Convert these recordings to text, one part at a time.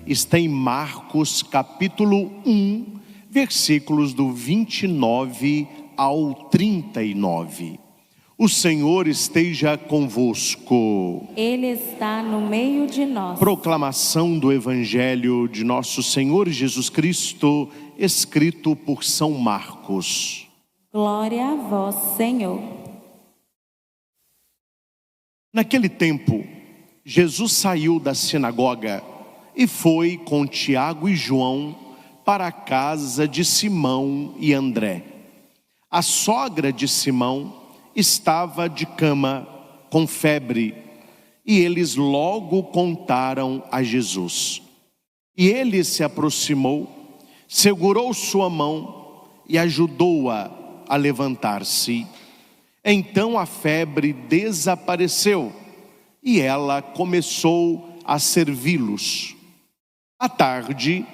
está em Marcos capítulo 1, versículos do 29 ao 39. O Senhor esteja convosco. Ele está no meio de nós. Proclamação do Evangelho de nosso Senhor Jesus Cristo, escrito por São Marcos. Glória a vós, Senhor. Naquele tempo, Jesus saiu da sinagoga e foi com Tiago e João para a casa de Simão e André. A sogra de Simão estava de cama com febre e eles logo contaram a Jesus. E ele se aproximou, segurou sua mão e ajudou-a a levantar-se. Então a febre desapareceu e ela começou a servi-los. À tarde,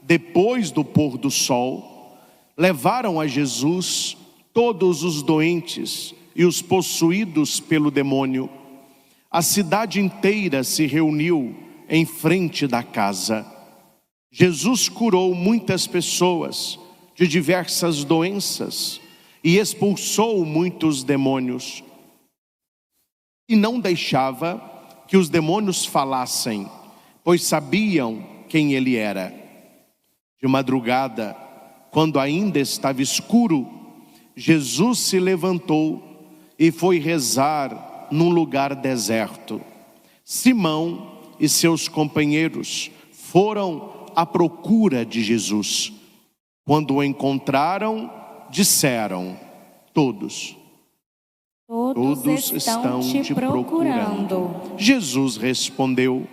depois do pôr do sol, levaram a Jesus todos os doentes e os possuídos pelo demônio. A cidade inteira se reuniu em frente da casa. Jesus curou muitas pessoas de diversas doenças e expulsou muitos demônios. E não deixava que os demônios falassem, pois sabiam quem ele era. De madrugada, quando ainda estava escuro, Jesus se levantou e foi rezar num lugar deserto. Simão e seus companheiros foram à procura de Jesus. Quando o encontraram, disseram: Todos estão te procurando. Jesus respondeu: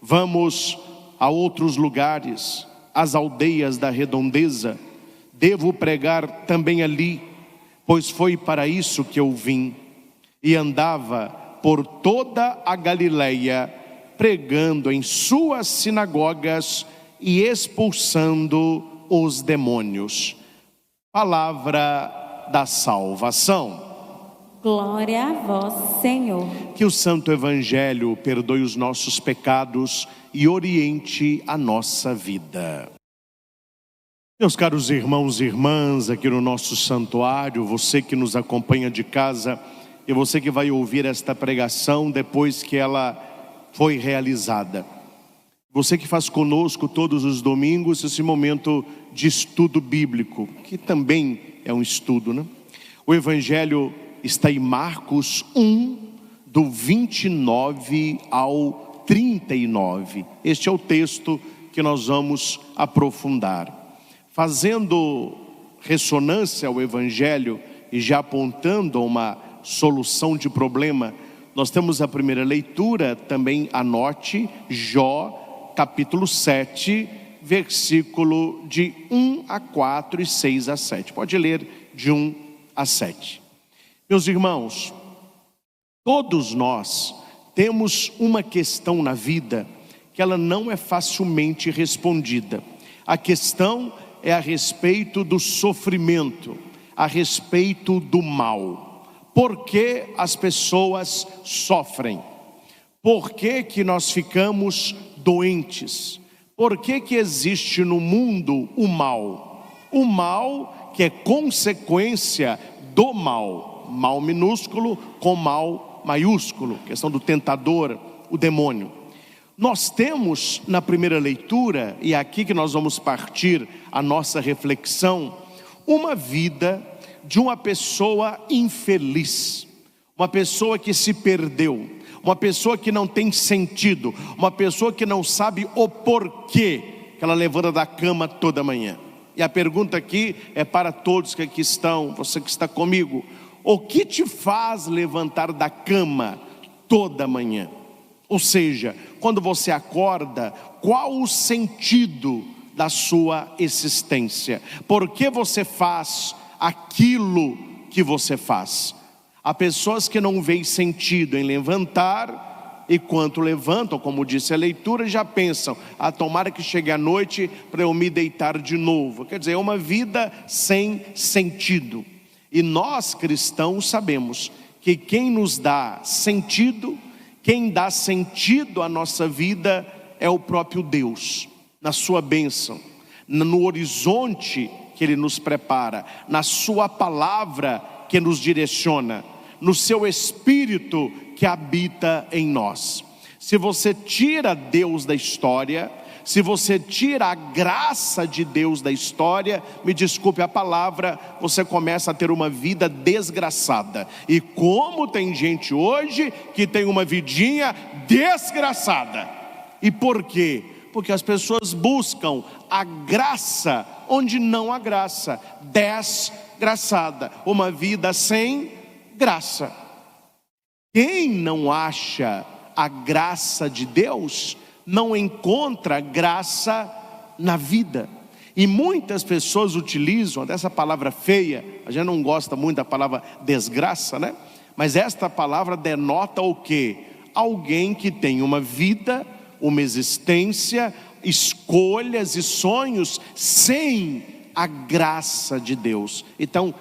Vamos a outros lugares, às aldeias da redondeza. Devo pregar também ali, pois foi para isso que eu vim. E andava por toda a Galileia, pregando em suas sinagogas e expulsando os demônios. Palavra da salvação. Glória a vós, Senhor. Que o Santo Evangelho perdoe os nossos pecados e oriente a nossa vida. Meus caros irmãos e irmãs, aqui no nosso santuário, você que nos acompanha de casa e você que vai ouvir esta pregação depois que ela foi realizada. Você que faz conosco todos os domingos esse momento de estudo bíblico, que também é um estudo, né? O Evangelho está em Marcos 1, do 29 ao 39. Este é o texto que nós vamos aprofundar. Fazendo ressonância ao Evangelho e já apontando a uma solução de problema, nós temos a primeira leitura, também anote, Jó, capítulo 7, versículo de 1 a 4 e 6 a 7. Pode ler de 1 a 7. Meus irmãos, todos nós temos uma questão na vida que ela não é facilmente respondida. A questão é a respeito do sofrimento, a respeito do mal. Por que as pessoas sofrem? Por que nós ficamos doentes? Por que existe no mundo o mal? O mal que é consequência do mal. Mal minúsculo com mal maiúsculo. Questão do tentador, o demônio. Nós temos na primeira leitura, e é aqui que nós vamos partir a nossa reflexão, uma vida de uma pessoa infeliz, uma pessoa que se perdeu, uma pessoa que não tem sentido, uma pessoa que não sabe o porquê que ela levanta da cama toda manhã. E a pergunta aqui é para todos que aqui estão, você que está comigo: o que te faz levantar da cama toda manhã? Ou seja, quando você acorda, qual o sentido da sua existência? Por que você faz aquilo que você faz? Há pessoas que não veem sentido em levantar, e quando levantam, como disse a leitura, já pensam: tomara que chegue a noite para eu me deitar de novo. Quer dizer, é uma vida sem sentido. E nós cristãos sabemos que quem nos dá sentido, quem dá sentido à nossa vida é o próprio Deus. na sua bênção, no horizonte que Ele nos prepara, na sua palavra que nos direciona, no seu Espírito que habita em nós. Se você tira Deus da história, se você tira a graça de Deus da história, me desculpe a palavra, você começa a ter uma vida desgraçada. E como tem gente hoje que tem uma vidinha desgraçada. E por quê? Porque as pessoas buscam a graça onde não há graça, desgraçada, uma vida sem graça. Quem não acha a graça de Deus, não encontra graça na vida. E muitas pessoas utilizam dessa palavra feia, a gente não gosta muito da palavra desgraça, né? Mas esta palavra denota o quê? Alguém que tem uma vida, uma existência, escolhas e sonhos sem a graça de Deus. Então,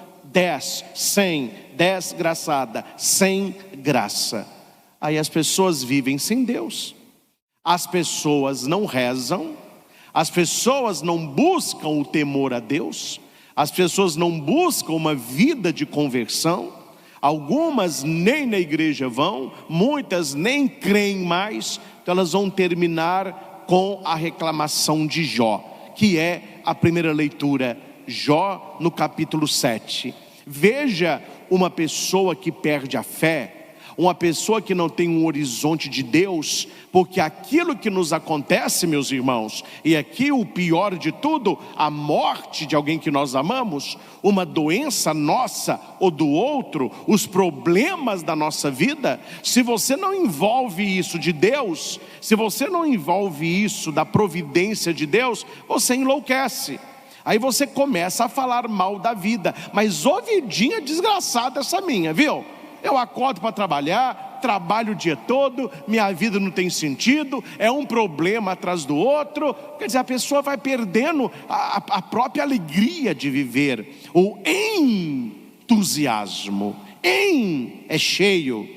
desgraçada, sem graça. Aí as pessoas vivem sem Deus. As pessoas não rezam, as pessoas não buscam o temor a Deus, as pessoas não buscam uma vida de conversão, algumas nem na igreja vão, muitas nem creem mais, então elas vão terminar com a reclamação de Jó, que é a primeira leitura, Jó no capítulo 7. Veja uma pessoa que perde a fé, uma pessoa que não tem um horizonte de Deus, porque aquilo que nos acontece, meus irmãos, e aqui o pior de tudo, a morte de alguém que nós amamos, uma doença nossa ou do outro, os problemas da nossa vida, se você não envolve isso de Deus, se você não envolve isso da providência de Deus, você enlouquece. Aí você começa a falar mal da vida, mas ô vidinha desgraçada essa minha, viu? Eu acordo para trabalhar, trabalho o dia todo, minha vida não tem sentido, é um problema atrás do outro. Quer dizer, a pessoa vai perdendo a própria alegria de viver. O entusiasmo, é cheio,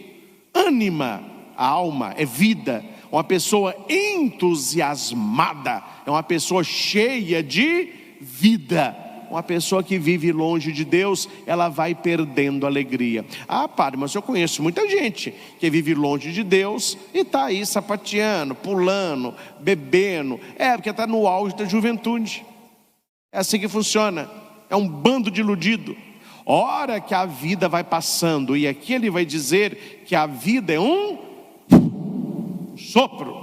ânima, a alma, é vida. Uma pessoa entusiasmada é uma pessoa cheia de vida. Uma pessoa que vive longe de Deus, ela vai perdendo alegria. Ah, padre, mas eu conheço muita gente que vive longe de Deus e está aí sapateando, pulando, bebendo. Porque está no auge da juventude. É assim que funciona. É um bando de iludido. Hora que a vida vai passando, e aqui ele vai dizer que a vida é um sopro.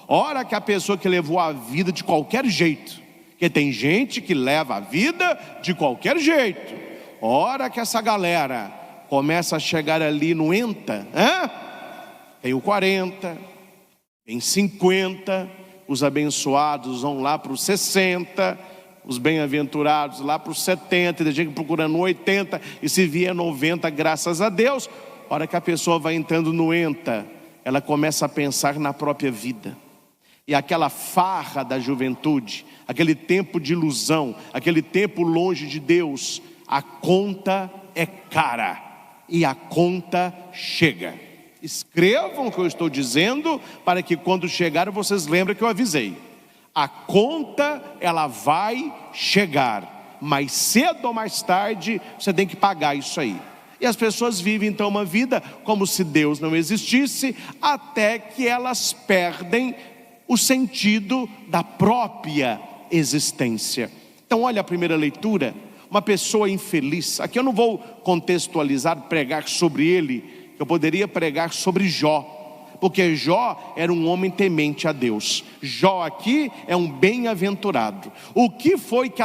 Hora que a pessoa que levou a vida de qualquer jeito, porque tem gente que leva a vida de qualquer jeito. Hora que essa galera começa a chegar ali no tem o 40, tem 50, os abençoados vão lá para os 60, os bem-aventurados lá para os 70, tem gente procurando 80, e se vier 90, graças a Deus. Hora que a pessoa vai entrando no ela começa a pensar na própria vida. E aquela farra da juventude, aquele tempo de ilusão, aquele tempo longe de Deus, a conta é cara e a conta chega. Escrevam o que eu estou dizendo, para que quando chegar vocês lembrem que eu avisei. A conta, ela vai chegar, mais cedo ou mais tarde você tem que pagar isso aí. E as pessoas vivem então uma vida como se Deus não existisse, até que elas perdem o sentido da própria existência. Então olha a primeira leitura, uma pessoa infeliz. Aqui eu não vou contextualizar, pregar sobre ele, eu poderia pregar sobre Jó, porque Jó era um homem temente a Deus. Jó aqui é um bem-aventurado. O que foi que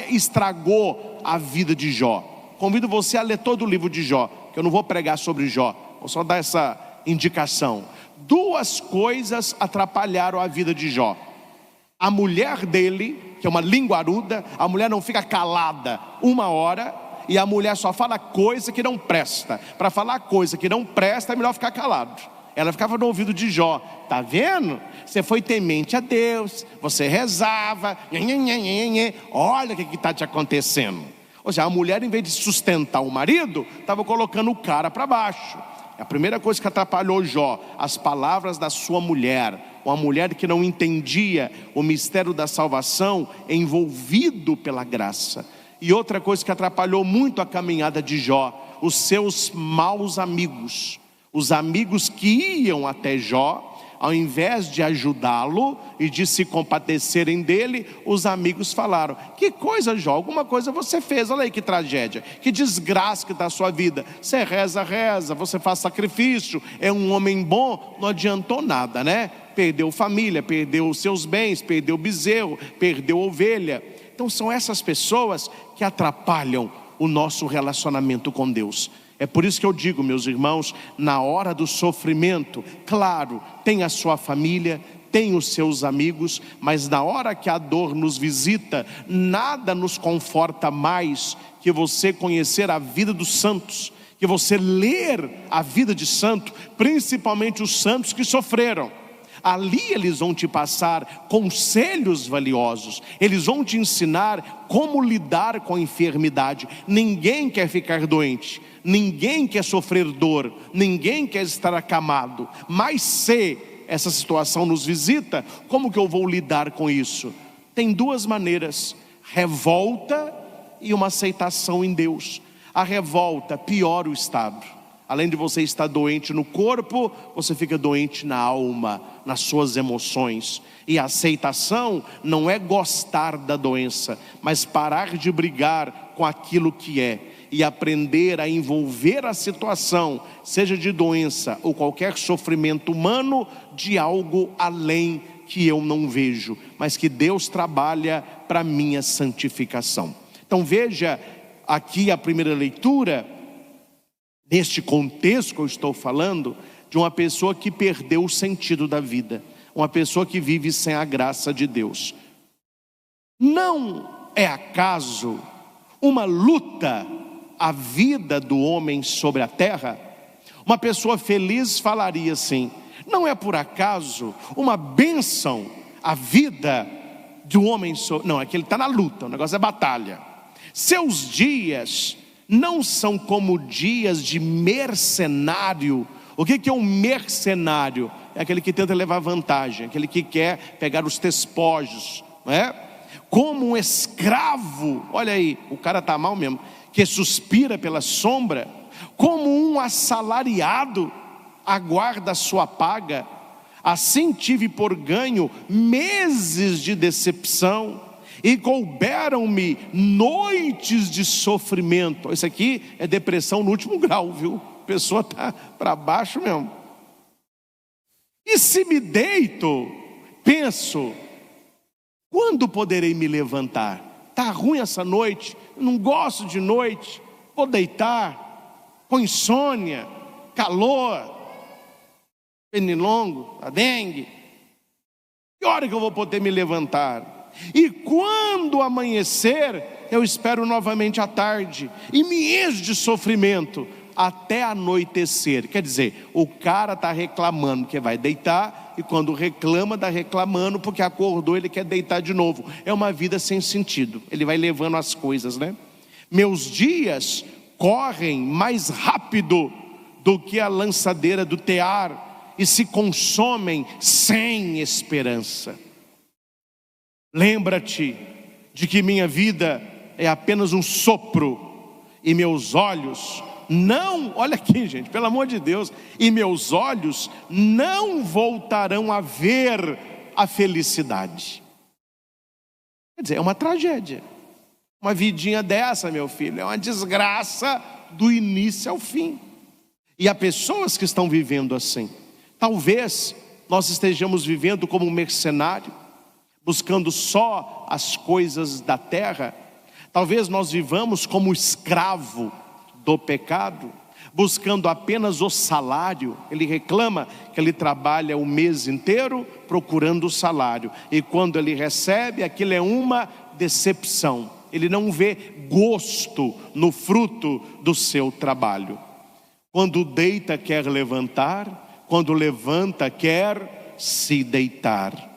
estragou a vida de Jó? Convido você a ler todo o livro de Jó, que eu não vou pregar sobre Jó, vou só dar essa indicação. Duas coisas atrapalharam a vida de Jó. A mulher dele, que é uma linguaruda, a mulher não fica calada uma hora, e a mulher só fala coisa que não presta. Para falar coisa que não presta é melhor ficar calado. Ela ficava no ouvido de Jó: tá vendo? Você foi temente a Deus, você rezava, olha o que está te acontecendo. Ou seja, a mulher, em vez de sustentar o marido, estava colocando o cara para baixo. A primeira coisa que atrapalhou Jó, as palavras da sua mulher. uma mulher que não entendia o mistério da salvação, envolvido pela graça. E outra coisa que atrapalhou muito a caminhada de Jó, os seus maus amigos. Os amigos que iam até Jó, ao invés de ajudá-lo e de se compadecerem dele, os amigos falaram: que coisa, Jó, alguma coisa você fez, olha aí que tragédia, que desgraça que está a sua vida. Você reza, você faz sacrifício, é um homem bom, não adiantou nada, né? Perdeu família, perdeu os seus bens, perdeu bezerro, perdeu ovelha. Então são essas pessoas que atrapalham o nosso relacionamento com Deus. É por isso que eu digo, meus irmãos, na hora do sofrimento, claro, tem a sua família, tem os seus amigos, mas na hora que a dor nos visita, nada nos conforta mais que você conhecer a vida dos santos, que você ler a vida de santo, principalmente os santos que sofreram. Ali eles vão te passar conselhos valiosos, eles vão te ensinar como lidar com a enfermidade. Ninguém quer ficar doente, ninguém quer sofrer dor, ninguém quer estar acamado. Mas se essa situação nos visita, como que eu vou lidar com isso? Tem duas maneiras: revolta e uma aceitação em Deus. A revolta piora o estado. Além de você estar doente no corpo, você fica doente na alma, nas suas emoções. E a aceitação não é gostar da doença, mas parar de brigar com aquilo que é e aprender a envolver a situação, seja de doença ou qualquer sofrimento humano, de algo além que eu não vejo, mas que Deus trabalha para minha santificação. Então veja aqui a primeira leitura, neste contexto que eu estou falando, de uma pessoa que perdeu o sentido da vida, uma pessoa que vive sem a graça de Deus. Não é acaso uma luta a vida do homem sobre a terra? Uma pessoa feliz falaria assim: não é por acaso uma bênção a vida do homem sobre... Não, é que ele está na luta, o negócio é batalha. Seus dias não são como dias de mercenário. O que é um mercenário? É aquele que tenta levar vantagem, aquele que quer pegar os despojos, não é? Como um escravo, olha aí, o cara está mal mesmo, que suspira pela sombra. Como um assalariado aguarda a sua paga, assim tive por ganho meses de decepção, e couberam-me noites de sofrimento. Isso aqui é depressão no último grau, viu? A pessoa está para baixo mesmo. E se me deito, penso: quando poderei me levantar? Está ruim essa noite, não gosto de noite, vou deitar, com insônia, calor, pernilongo, a dengue. Que hora que eu vou poder me levantar? E quando amanhecer, eu espero novamente à tarde, e me encho de sofrimento até anoitecer. Quer dizer, o cara está reclamando que vai deitar, e quando reclama, está reclamando porque acordou, ele quer deitar de novo. É uma vida sem sentido, ele vai levando as coisas, né? Meus dias correm mais rápido do que a lançadeira do tear, e se consomem sem esperança. Lembra-te de que minha vida é apenas um sopro, e meus olhos não, olha aqui gente, pelo amor de Deus, e meus olhos não voltarão a ver a felicidade. Quer dizer, é uma tragédia. Uma vidinha dessa, meu filho, é uma desgraça do início ao fim. E há pessoas que estão vivendo assim. Talvez nós estejamos vivendo como um mercenário, buscando só as coisas da terra. Talvez nós vivamos como escravo do pecado, buscando apenas o salário. Ele reclama que ele trabalha o mês inteiro procurando o salário, e quando ele recebe, aquilo é uma decepção. Ele não vê gosto no fruto do seu trabalho. Quando deita quer levantar, quando levanta quer se deitar.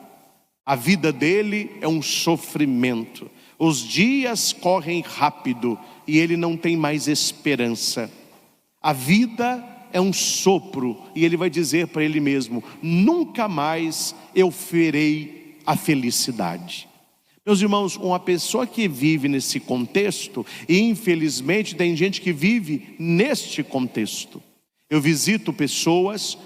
A vida dele é um sofrimento. Os dias correm rápido e ele não tem mais esperança. A vida é um sopro, e ele vai dizer para ele mesmo: nunca mais eu ferei a felicidade. Meus irmãos, uma pessoa que vive nesse contexto, e infelizmente tem gente que vive neste contexto. Eu visito pessoas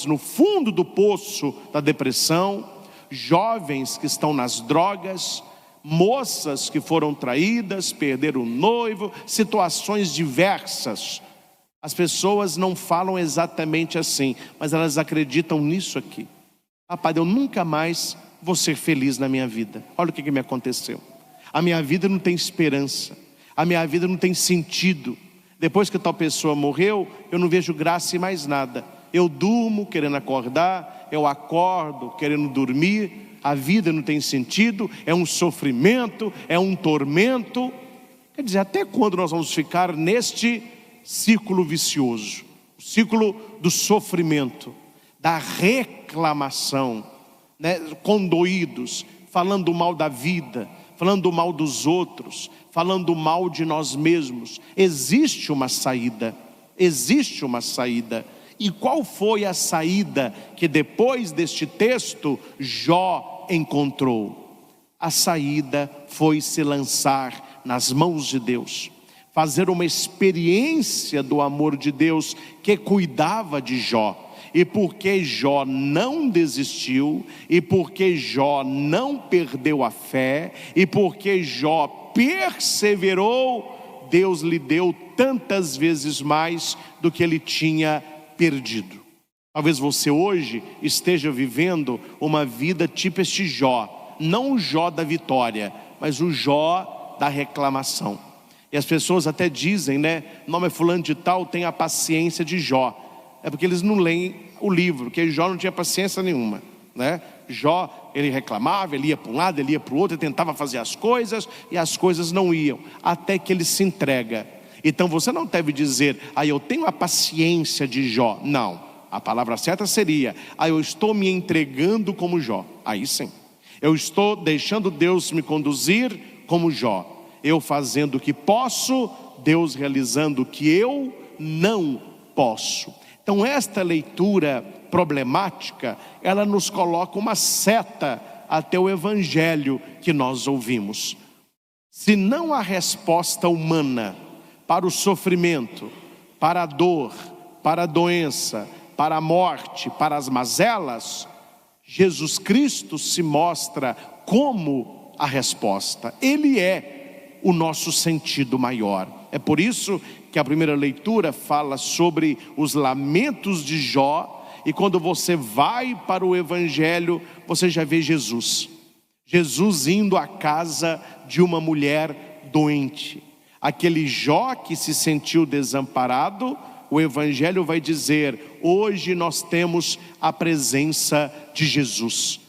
no fundo do poço da depressão, jovens que estão nas drogas, moças que foram traídas, perderam o noivo, situações diversas. As pessoas não falam exatamente assim, mas elas acreditam nisso aqui. Padre, eu nunca mais vou ser feliz na minha vida. Olha o que me aconteceu. A minha vida não tem esperança, a minha vida não tem sentido. Depois que tal pessoa morreu, eu não vejo graça em mais nada. Eu durmo querendo acordar, eu acordo querendo dormir. A vida não tem sentido, é um sofrimento, é um tormento. Quer dizer, até quando nós vamos ficar neste círculo vicioso? O círculo do sofrimento, da reclamação, né? Condoídos, falando mal da vida, falando mal dos outros, falando mal de nós mesmos. Existe uma saída, existe uma saída. E qual foi a saída que depois deste texto Jó encontrou? A saída foi se lançar nas mãos de Deus, fazer uma experiência do amor de Deus que cuidava de Jó. E porque Jó não desistiu, e porque Jó não perdeu a fé, e porque Jó perseverou, Deus lhe deu tantas vezes mais do que ele tinha perdido. Talvez você hoje esteja vivendo uma vida tipo este Jó, não o Jó da vitória, mas o Jó da reclamação. E as pessoas até dizem, né, o nome é fulano de tal, tem a paciência de Jó. É porque eles não leem o livro, porque Jó não tinha paciência nenhuma, né? Jó, ele reclamava, ele ia para um lado, ele ia para o outro, ele tentava fazer as coisas, e as coisas não iam, até que ele se entrega. Então você não deve dizer: eu tenho a paciência de Jó. Não, a palavra certa seria: eu estou me entregando como Jó. Aí sim, eu estou deixando Deus me conduzir como Jó, eu fazendo o que posso, Deus realizando o que eu não posso. Então esta leitura problemática, ela nos coloca uma seta até o evangelho que nós ouvimos. Se não há resposta humana para o sofrimento, para a dor, para a doença, para a morte, para as mazelas, Jesus Cristo se mostra como a resposta. Ele é o nosso sentido maior. É por isso que a primeira leitura fala sobre os lamentos de Jó, e quando você vai para o evangelho, você já vê Jesus indo à casa de uma mulher doente. Aquele Jó que se sentiu desamparado, o evangelho vai dizer: hoje nós temos a presença de Jesus,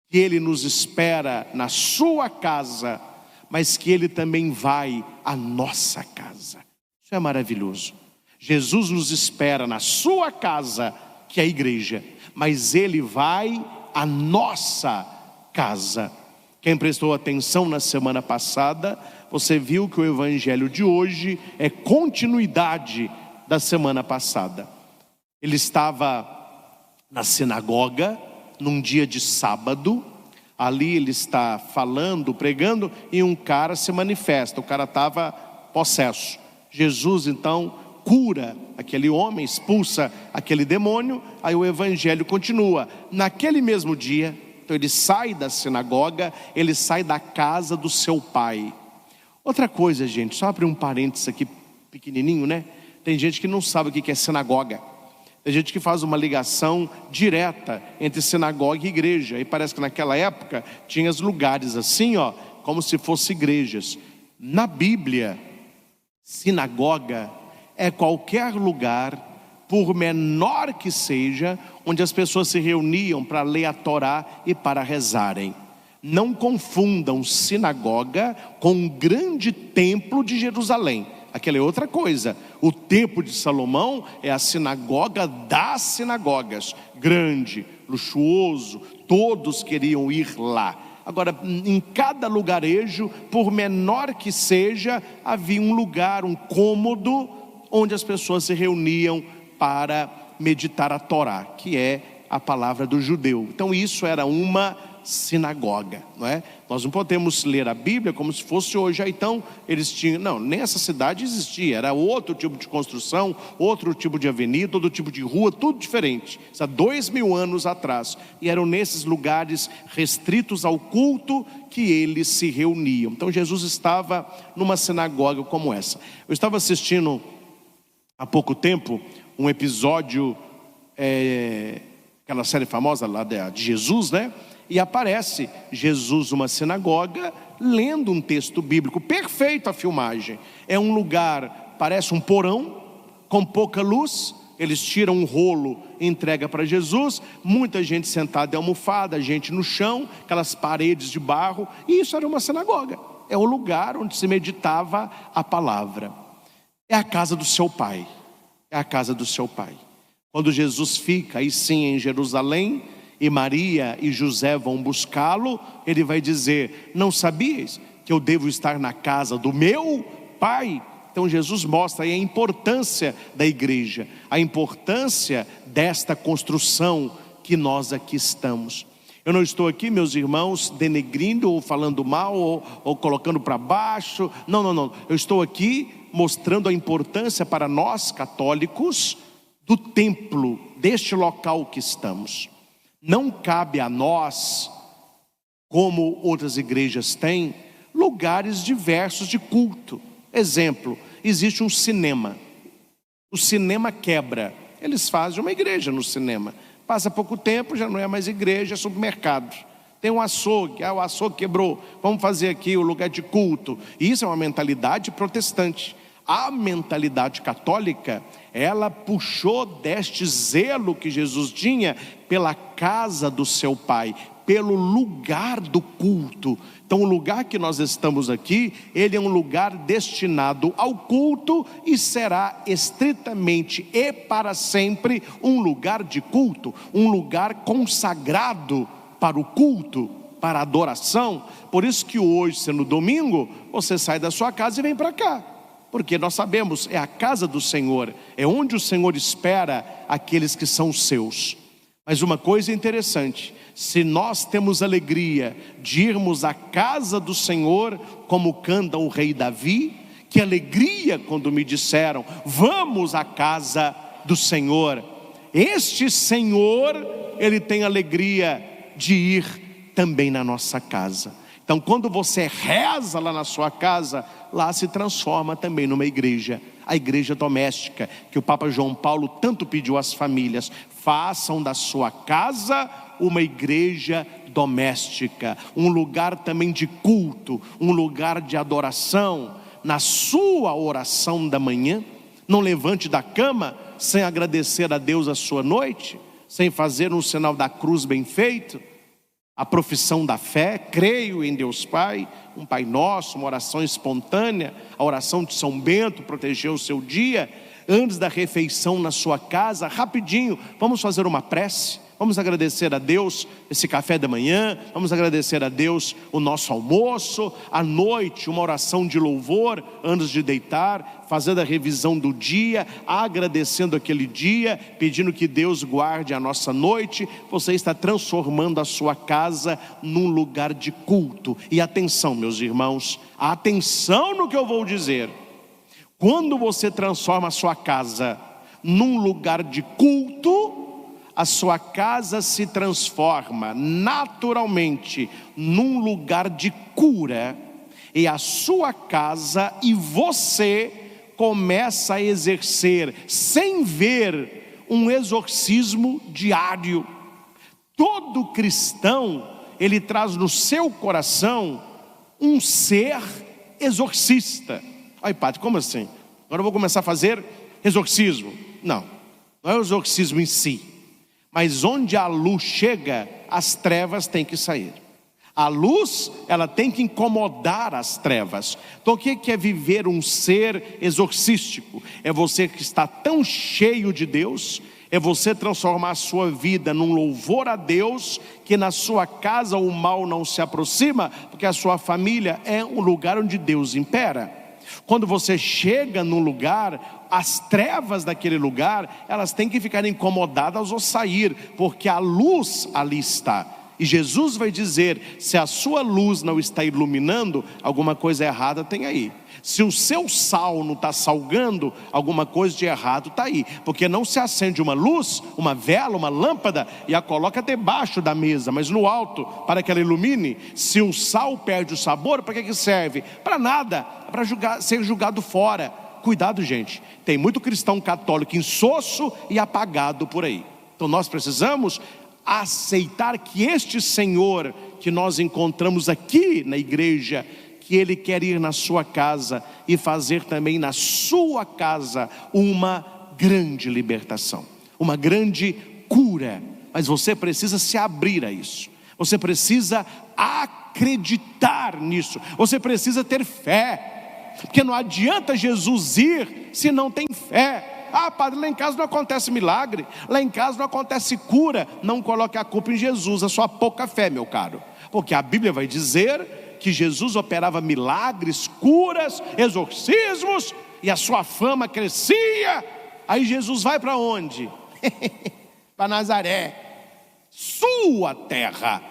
que ele nos espera na sua casa, mas que ele também vai à nossa casa. Isso é maravilhoso. Jesus nos espera na sua casa, que é a igreja, mas ele vai à nossa casa. Quem prestou atenção na semana passada, você viu que o evangelho de hoje é continuidade da semana passada. Ele estava na sinagoga num dia de sábado. Ali ele está falando, pregando, e um cara se manifesta. O cara estava possesso. Jesus então cura aquele homem, expulsa aquele demônio. Aí o evangelho continua. Naquele mesmo dia, então ele sai da sinagoga, ele sai da casa do seu pai. Outra coisa, gente, só abrir um parênteses aqui pequenininho, né? Tem gente que não sabe o que é sinagoga. Tem gente que faz uma ligação direta entre sinagoga e igreja. E parece que naquela época tinha os lugares assim, como se fossem igrejas. Na Bíblia, sinagoga é qualquer lugar, por menor que seja, onde as pessoas se reuniam para ler a Torá e para rezarem. Não confundam sinagoga com um grande templo de Jerusalém. Aquela é outra coisa. O templo de Salomão é a sinagoga das sinagogas, grande, luxuoso, todos queriam ir lá. Agora, em cada lugarejo, por menor que seja, havia um lugar, um cômodo, onde as pessoas se reuniam para meditar a Torá, que é a palavra do judeu. Então isso era uma sinagoga, não é? Nós não podemos ler a Bíblia como se fosse hoje. Então eles tinham, não, nem essa cidade existia, era outro tipo de construção, outro tipo de avenida, outro tipo de rua, tudo diferente, isso há 2000 anos atrás, e eram nesses lugares restritos ao culto que eles se reuniam. Então Jesus estava numa sinagoga como essa. Eu estava assistindo há pouco tempo um episódio, aquela série famosa lá de Jesus, né? E aparece Jesus numa sinagoga lendo um texto bíblico. Perfeito a filmagem. É um lugar, parece um porão, com pouca luz. Eles tiram um rolo e entregam para Jesus. Muita gente sentada em almofada, gente no chão, aquelas paredes de barro. E isso era uma sinagoga. É o lugar onde se meditava a palavra. É a casa do seu pai. É a casa do seu pai. Quando Jesus fica aí sim em Jerusalém, e Maria e José vão buscá-lo, ele vai dizer: não sabias que eu devo estar na casa do meu pai? Então Jesus mostra aí a importância da igreja, a importância desta construção que nós aqui estamos. Eu não estou aqui, meus irmãos, denegrindo ou falando mal ou colocando para baixo. Não. Eu estou aqui mostrando a importância para nós católicos do templo, deste local que estamos. Não cabe a nós, como outras igrejas têm, lugares diversos de culto. Exemplo, existe um cinema. O cinema quebra. Eles fazem uma igreja no cinema. Passa pouco tempo, já não é mais igreja, é supermercado. Tem um açougue, o açougue quebrou, vamos fazer aqui o lugar de culto. E isso é uma mentalidade protestante. A mentalidade católica, ela puxou deste zelo que Jesus tinha pela casa do seu pai, pelo lugar do culto. Então o lugar que nós estamos aqui, ele é um lugar destinado ao culto e será estritamente e para sempre um lugar de culto, um lugar consagrado para o culto, para a adoração. Por isso que hoje, sendo domingo, você sai da sua casa e vem para cá. Porque nós sabemos, é a casa do Senhor, é onde o Senhor espera aqueles que são seus. Mas uma coisa interessante, se nós temos alegria de irmos à casa do Senhor, como canta o rei Davi, que alegria quando me disseram, vamos à casa do Senhor. Este Senhor, Ele tem alegria de ir também na nossa casa. Então quando você reza lá na sua casa, lá se transforma também numa igreja, a igreja doméstica, que o Papa João Paulo tanto pediu às famílias: façam da sua casa uma igreja doméstica, um lugar também de culto, um lugar de adoração. Na sua oração da manhã, não levante da cama sem agradecer a Deus a sua noite, sem fazer um sinal da cruz bem feito, a profissão da fé, creio em Deus Pai, um Pai Nosso, uma oração espontânea, a oração de São Bento, proteger o seu dia. Antes da refeição na sua casa, rapidinho, vamos fazer uma prece, vamos agradecer a Deus esse café da manhã, vamos agradecer a Deus o nosso almoço, à noite uma oração de louvor antes de deitar, fazendo a revisão do dia, agradecendo aquele dia, pedindo que Deus guarde a nossa noite. Você está transformando a sua casa num lugar de culto. E atenção, meus irmãos, atenção no que eu vou dizer. Quando você transforma a sua casa num lugar de culto, a sua casa se transforma naturalmente num lugar de cura, e a sua casa e você começa a exercer, sem ver, um exorcismo diário. Todo cristão, ele traz no seu coração um ser exorcista. Ai, padre, como assim? Agora eu vou começar a fazer exorcismo. Não é o exorcismo em si, mas onde a luz chega, as trevas têm que sair. A luz, ela tem que incomodar as trevas. Então o que é viver um ser exorcístico? É você que está tão cheio de Deus, é você transformar a sua vida num louvor a Deus, que na sua casa o mal não se aproxima, porque a sua família é um lugar onde Deus impera. Quando você chega num lugar, as trevas daquele lugar, elas têm que ficar incomodadas ou sair, porque a luz ali está. E Jesus vai dizer: se a sua luz não está iluminando, alguma coisa errada tem aí. Se o seu sal não está salgando, alguma coisa de errado está aí. Porque não se acende uma luz, uma vela, uma lâmpada e a coloca debaixo da mesa, mas no alto, para que ela ilumine. Se o sal perde o sabor, para que serve? Para nada, para ser jogado fora. Cuidado, gente, tem muito cristão católico insosso e apagado por aí. Então nós precisamos aceitar que este Senhor que nós encontramos aqui na igreja, que Ele quer ir na sua casa e fazer também na sua casa uma grande libertação, uma grande cura. Mas você precisa se abrir a isso, você precisa acreditar nisso, você precisa ter fé, porque não adianta Jesus ir se não tem fé. Ah, padre, lá em casa não acontece milagre, lá em casa não acontece cura. Não coloque a culpa em Jesus, a sua pouca fé, meu caro, porque a Bíblia vai dizer que Jesus operava milagres, curas, exorcismos, e a sua fama crescia. Aí Jesus vai para onde? Para Nazaré, sua terra.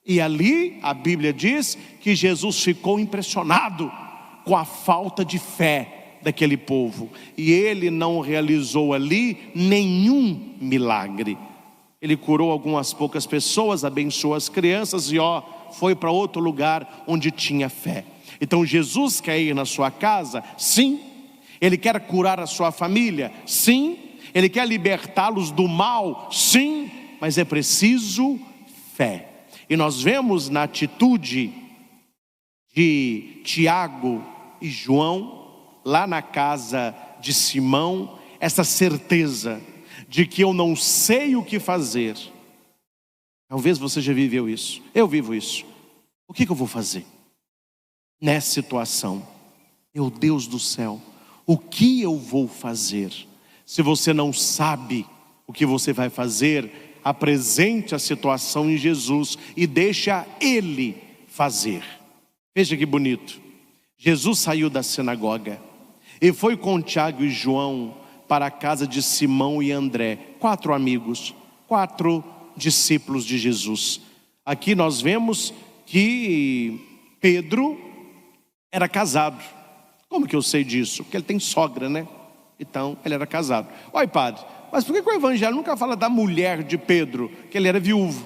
E ali a Bíblia diz que Jesus ficou impressionado com a falta de fé daquele povo, e ele não realizou ali nenhum milagre. Ele curou algumas poucas pessoas, abençoou as crianças e foi para outro lugar onde tinha fé. Então Jesus quer ir na sua casa? Sim. Ele quer curar a sua família? Sim. Ele quer libertá-los do mal? Sim. Mas é preciso fé. E nós vemos na atitude de Tiago e João, lá na casa de Simão, essa certeza de que eu não sei o que fazer. Talvez você já viveu isso, eu vivo isso. O que eu vou fazer nessa situação? Meu Deus do céu, o que eu vou fazer? Se você não sabe o que você vai fazer, apresente a situação em Jesus e deixa Ele fazer. Veja que bonito. Jesus saiu da sinagoga e foi com Tiago e João para a casa de Simão e André, 4 amigos, 4 discípulos de Jesus. Aqui nós vemos que Pedro era casado. Como que eu sei disso? Porque ele tem sogra, né? Então ele era casado. Oi, padre, mas por que o evangelho nunca fala da mulher de Pedro? Que ele era viúvo.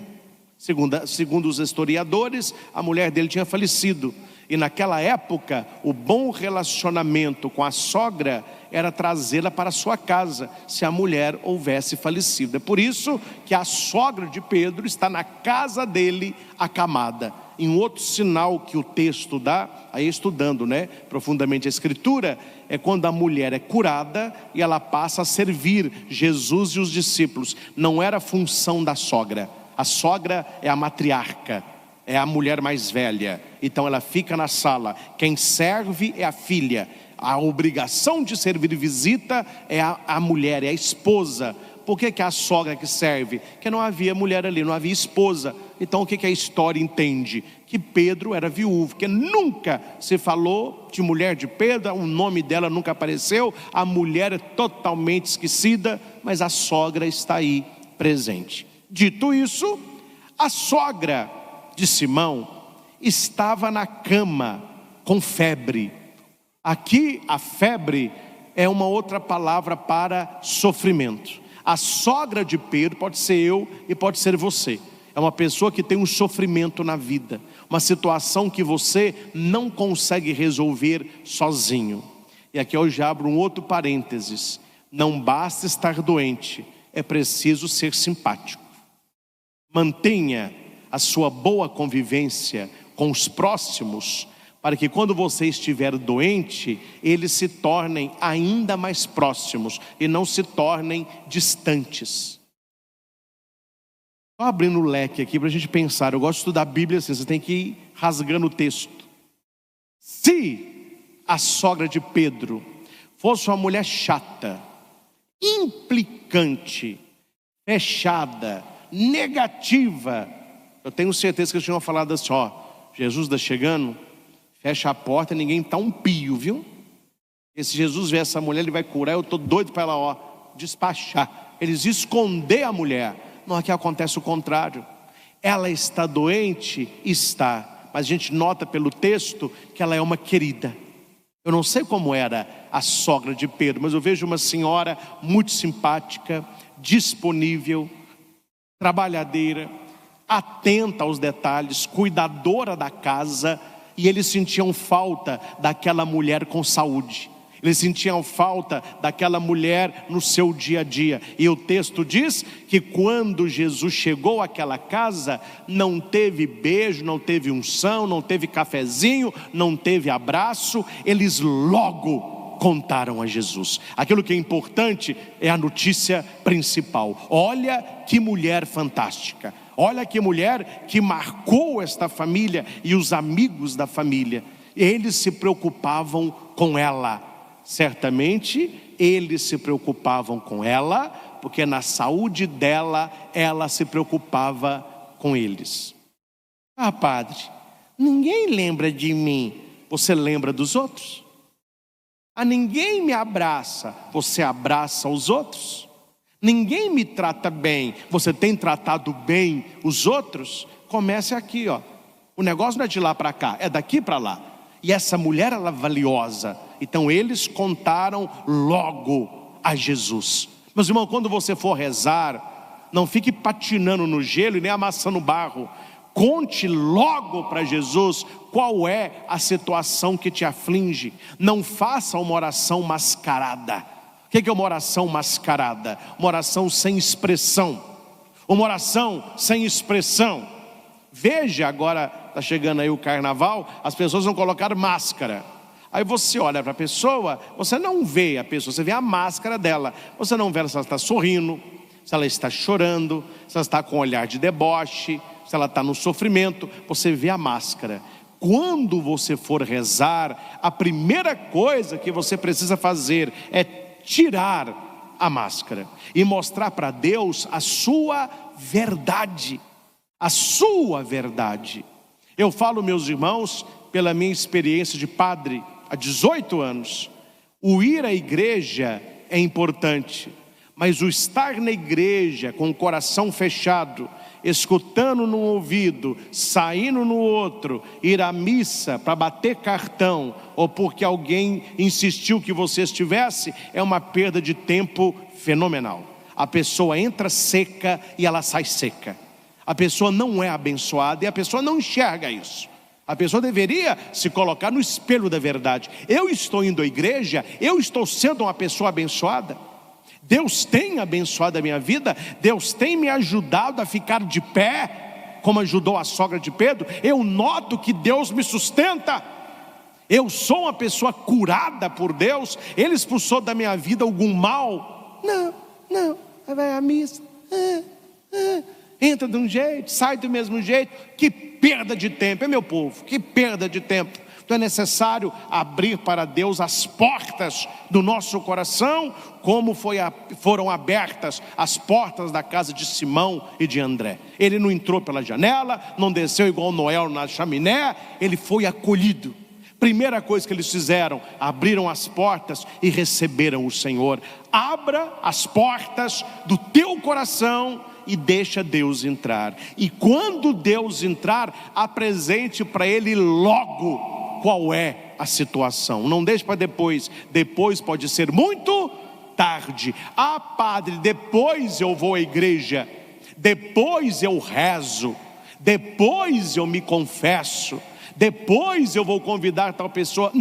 Segundo os historiadores, a mulher dele tinha falecido. E naquela época, o bom relacionamento com a sogra era trazê-la para a sua casa, se a mulher houvesse falecido. É por isso que a sogra de Pedro está na casa dele acamada. E um outro sinal que o texto dá, aí estudando, profundamente a escritura, é quando a mulher é curada e ela passa a servir Jesus e os discípulos. Não era função da sogra. A sogra é a matriarca, é a mulher mais velha, então ela fica na sala. Quem serve é a filha. A obrigação de servir visita é a mulher, é a esposa. Por que é a sogra que serve? Porque não havia mulher ali, não havia esposa. Então o que a história entende? Que Pedro era viúvo, que nunca se falou de mulher de Pedro, o nome dela nunca apareceu, a mulher é totalmente esquecida, mas a sogra está aí presente. Dito isso, a sogra de Simão estava na cama com febre. Aqui a febre é uma outra palavra para sofrimento. A sogra de Pedro pode ser eu e pode ser você. É uma pessoa que tem um sofrimento na vida, uma situação que você não consegue resolver sozinho. E aqui eu já abro um outro parênteses. Não basta estar doente, é preciso ser simpático. Mantenha a sua boa convivência com os próximos, para que quando você estiver doente, eles se tornem ainda mais próximos e não se tornem distantes. Estou abrindo o leque aqui para a gente pensar. Eu gosto de estudar a Bíblia assim, você tem que ir rasgando o texto. Se a sogra de Pedro fosse uma mulher chata, implicante, fechada, negativa, eu tenho certeza que eles tinham falado assim: Jesus está chegando, fecha a porta, ninguém está um pio, viu? Porque se Jesus ver essa mulher, ele vai curar. Eu estou doido para ela, despachar. Eles esconder a mulher. Não, aqui acontece o contrário. Ela está doente? Está. Mas a gente nota pelo texto que ela é uma querida. Eu não sei como era a sogra de Pedro, mas eu vejo uma senhora muito simpática, disponível, trabalhadeira, atenta aos detalhes, cuidadora da casa. E eles sentiam falta daquela mulher com saúde. Eles sentiam falta daquela mulher no seu dia a dia. E o texto diz que quando Jesus chegou àquela casa, não teve beijo, não teve unção, não teve cafezinho, não teve abraço. Eles logo contaram a Jesus. Aquilo que é importante é a notícia principal. Olha que mulher fantástica. Olha que mulher que marcou esta família e os amigos da família. Eles se preocupavam com ela. Certamente eles se preocupavam com ela, porque na saúde dela, ela se preocupava com eles. Ah, padre, ninguém lembra de mim. Você lembra dos outros? Ah, ninguém me abraça. Você abraça os outros? Ninguém me trata bem. Você tem tratado bem os outros? Comece aqui, O negócio não é de lá para cá, é daqui para lá. E essa mulher, ela é valiosa. Então eles contaram logo a Jesus. Meus irmãos, quando você for rezar, não fique patinando no gelo e nem amassando o barro. Conte logo para Jesus qual é a situação que te aflige. Não faça uma oração mascarada. O que é uma oração mascarada? Uma oração sem expressão. Uma oração sem expressão. Veja, agora está chegando aí o carnaval, as pessoas vão colocar máscara. Aí você olha para a pessoa, você não vê a pessoa, você vê a máscara dela. Você não vê se ela está sorrindo, se ela está chorando, se ela está com um olhar de deboche, se ela está no sofrimento. Você vê a máscara. Quando você for rezar, a primeira coisa que você precisa fazer é tirar a máscara e mostrar para Deus a sua verdade. A sua verdade. Eu falo, meus irmãos, pela minha experiência de padre há 18 anos, o ir à igreja é importante, mas o estar na igreja com o coração fechado, escutando num ouvido, saindo no outro, ir à missa para bater cartão, ou porque alguém insistiu que você estivesse, é uma perda de tempo fenomenal. A pessoa entra seca e ela sai seca. A pessoa não é abençoada e a pessoa não enxerga isso. A pessoa deveria se colocar no espelho da verdade. Eu estou indo à igreja, eu estou sendo uma pessoa abençoada. Deus tem abençoado a minha vida, Deus tem me ajudado a ficar de pé, como ajudou a sogra de Pedro. Eu noto que Deus me sustenta. Eu sou uma pessoa curada por Deus. Ele expulsou da minha vida algum mal? Não, vai à missa, entra de um jeito, sai do mesmo jeito. Que perda de tempo, meu povo, que perda de tempo. Então é necessário abrir para Deus as portas do nosso coração, como foram abertas as portas da casa de Simão e de André. Ele não entrou pela janela, não desceu igual Noel na chaminé, ele foi acolhido. Primeira coisa que eles fizeram, abriram as portas e receberam o Senhor. Abra as portas do teu coração e deixa Deus entrar. E quando Deus entrar, apresente para Ele logo qual é a situação. Não deixe para depois. Depois pode ser muito tarde. Ah, padre, depois eu vou à igreja, depois eu rezo, depois eu me confesso, depois eu vou convidar tal pessoa.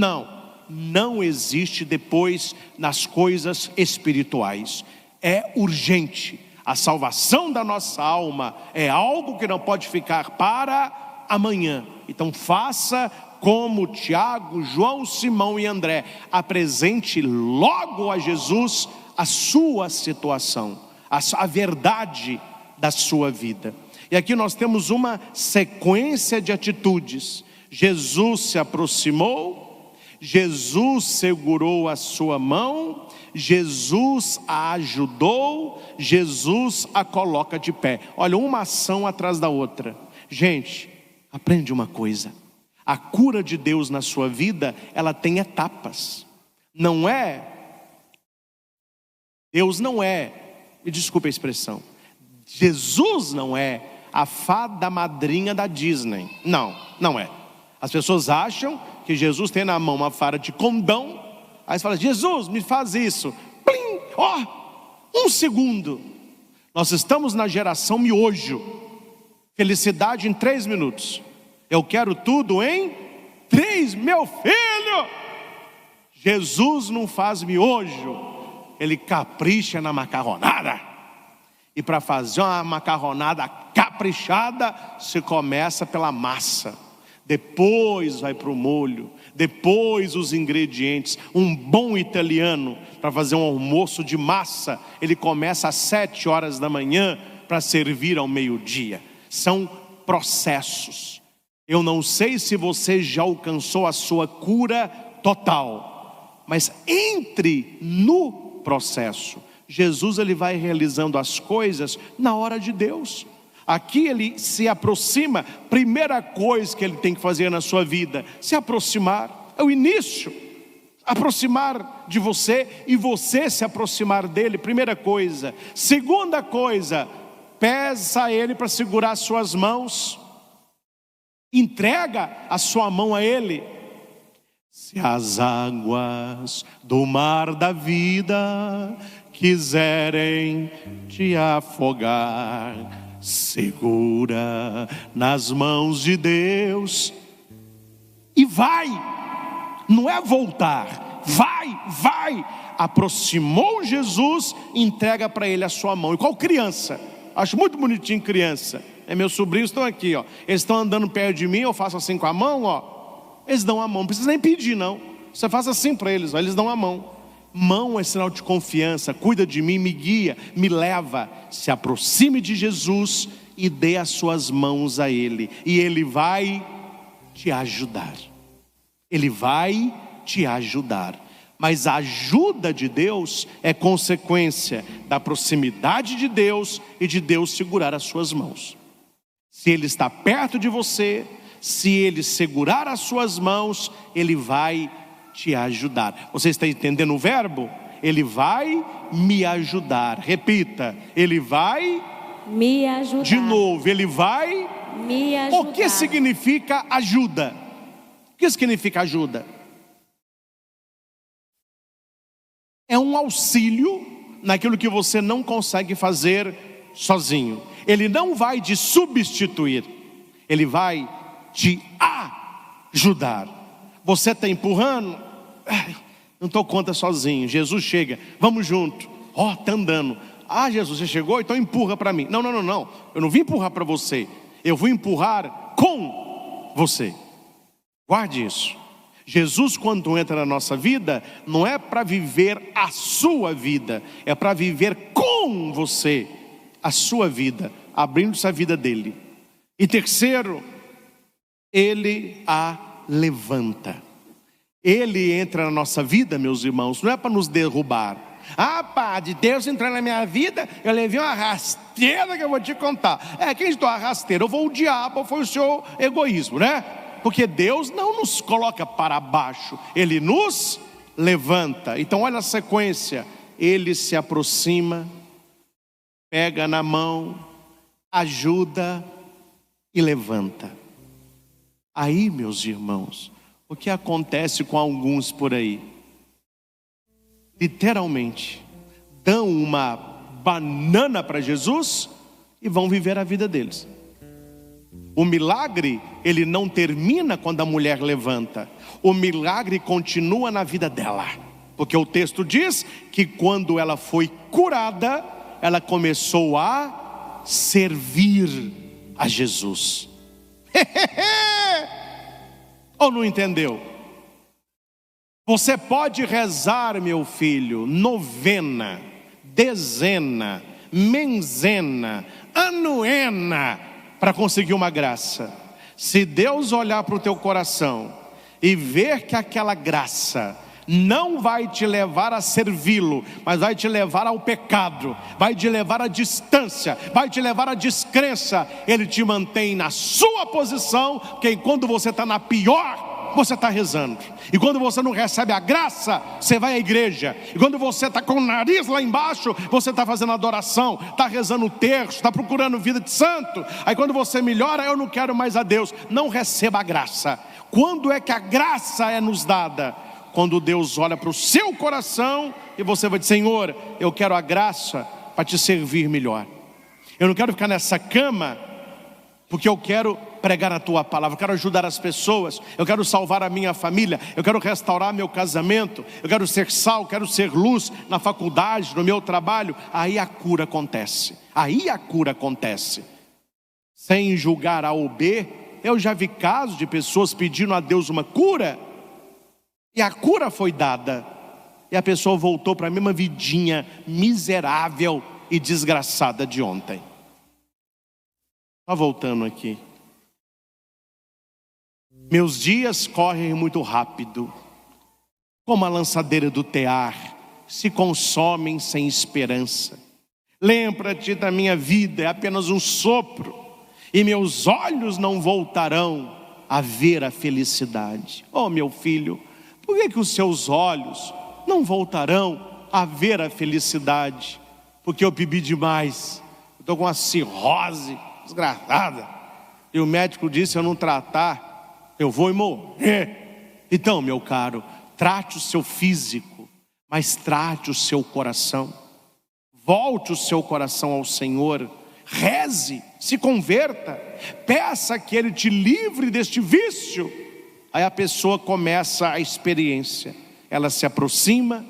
Não existe depois nas coisas espirituais. É urgente. A salvação da nossa alma é algo que não pode ficar para amanhã. Então faça como Tiago, João, Simão e André. Apresente logo a Jesus a sua situação, a verdade da sua vida. E aqui nós temos uma sequência de atitudes. Jesus se aproximou, Jesus segurou a sua mão, Jesus a ajudou, Jesus a coloca de pé. Olha, uma ação atrás da outra. Gente, aprende uma coisa: a cura de Deus na sua vida, ela tem etapas. não é, Deus não é, me desculpe a expressão, Jesus não é a fada madrinha da Disney. Não, não é. As pessoas acham que Jesus tem na mão uma vara de condão, aí você fala: Jesus, me faz isso. Plim! Ó, 1 segundo. Nós estamos na geração miojo. Felicidade em 3 minutos. Eu quero tudo em 3, meu filho. Jesus não faz miojo, ele capricha na macarronada. E para fazer uma macarronada caprichada, se começa pela massa, depois vai para o molho, depois os ingredientes. Um bom italiano, para fazer um almoço de massa, ele começa às 7 horas da manhã para servir ao meio-dia. São processos. Eu não sei se você já alcançou a sua cura total, mas entre no processo. Jesus, ele vai realizando as coisas na hora de Deus. Aqui ele se aproxima. Primeira coisa que ele tem que fazer na sua vida: se aproximar. É o início. Aproximar de você e você se aproximar dele. Primeira coisa. Segunda coisa: peça a ele para segurar as suas mãos. Entrega a sua mão a ele. Se as águas do mar da vida quiserem te afogar, segura nas mãos de Deus e vai. Não é voltar, vai. Aproximou Jesus, entrega para ele a sua mão. Igual criança. Acho muito bonitinho criança. Meus sobrinhos estão aqui, ó. Eles estão andando perto de mim, eu faço assim com a mão, ó. Eles dão a mão, não precisa nem pedir não. Você faz assim para eles, ó. Eles dão a mão. Mão é sinal de confiança. Cuida de mim, me guia, me leva. Se aproxime de Jesus e dê as suas mãos a ele, e ele vai te ajudar. Ele vai te ajudar. Mas a ajuda de Deus é consequência da proximidade de Deus e de Deus segurar as suas mãos. Se ele está perto de você, se ele segurar as suas mãos, ele vai te ajudar. Você está entendendo o verbo? Ele vai me ajudar. Repita: ele vai me ajudar. De novo, ele vai me ajudar. O que significa ajuda? O que significa ajuda? É um auxílio naquilo que você não consegue fazer sozinho. Ele não vai te substituir, ele vai te ajudar. Você está empurrando, não estou conta sozinho. Jesus chega, vamos junto. Ó, está andando. Jesus, você chegou? Então empurra para mim. Não. Eu não vim empurrar para você. Eu vou empurrar com você. Guarde isso. Jesus, quando entra na nossa vida, não é para viver a sua vida, é para viver com você a sua vida, abrindo-se a vida dele. E terceiro, ele a levanta. Ele entra na nossa vida, meus irmãos, não é para nos derrubar. Padre, Deus entrar na minha vida, eu levei uma rasteira que eu vou te contar. Quem deu a rasteira? Ou foi o diabo, ou foi o seu egoísmo, né? Porque Deus não nos coloca para baixo, ele nos levanta. Então olha a sequência: ele se aproxima, pega na mão, ajuda e levanta. Aí, meus irmãos, o que acontece com alguns por aí? Literalmente, dão uma banana para Jesus e vão viver a vida deles. O milagre, ele não termina quando a mulher levanta. O milagre continua na vida dela. Porque o texto diz que quando ela foi curada, ela começou a servir a Jesus. Ou não entendeu? Você pode rezar, meu filho, novena, dezena, menzena, anuena, para conseguir uma graça. Se Deus olhar para o teu coração e ver que aquela graça não vai te levar a servi-lo, mas vai te levar ao pecado, vai te levar à distância, vai te levar à descrença, ele te mantém na sua posição, porque quando você está na pior, você está rezando. E quando você não recebe a graça, você vai à igreja. E quando você está com o nariz lá embaixo, você está fazendo adoração, está rezando o terço, está procurando vida de santo. Aí quando você melhora, eu não quero mais a Deus. Não receba a graça. Quando é que a graça é nos dada? Quando Deus olha para o seu coração e você vai dizer: Senhor, eu quero a graça para te servir melhor. Eu não quero ficar nessa cama porque eu quero pregar a tua palavra, eu quero ajudar as pessoas, eu quero salvar a minha família, eu quero restaurar meu casamento, eu quero ser sal, quero ser luz na faculdade, no meu trabalho. Aí a cura acontece. Aí a cura acontece. Sem julgar A ou B, eu já vi casos de pessoas pedindo a Deus uma cura, e a cura foi dada, e a pessoa voltou para a mesma vidinha miserável e desgraçada de ontem. Só voltando aqui. Meus dias correm muito rápido, como a lançadeira do tear, se consomem sem esperança. Lembra-te da minha vida, é apenas um sopro, e meus olhos não voltarão a ver a felicidade. Oh, meu filho, por que os seus olhos não voltarão a ver a felicidade? Porque eu bebi demais, estou com uma cirrose desgraçada, e o médico disse: se eu não tratar, eu vou morrer. Então, meu caro, trate o seu físico, mas trate o seu coração. Volte o seu coração ao Senhor, reze, se converta, peça que Ele te livre deste vício. Aí a pessoa começa a experiência, ela se aproxima,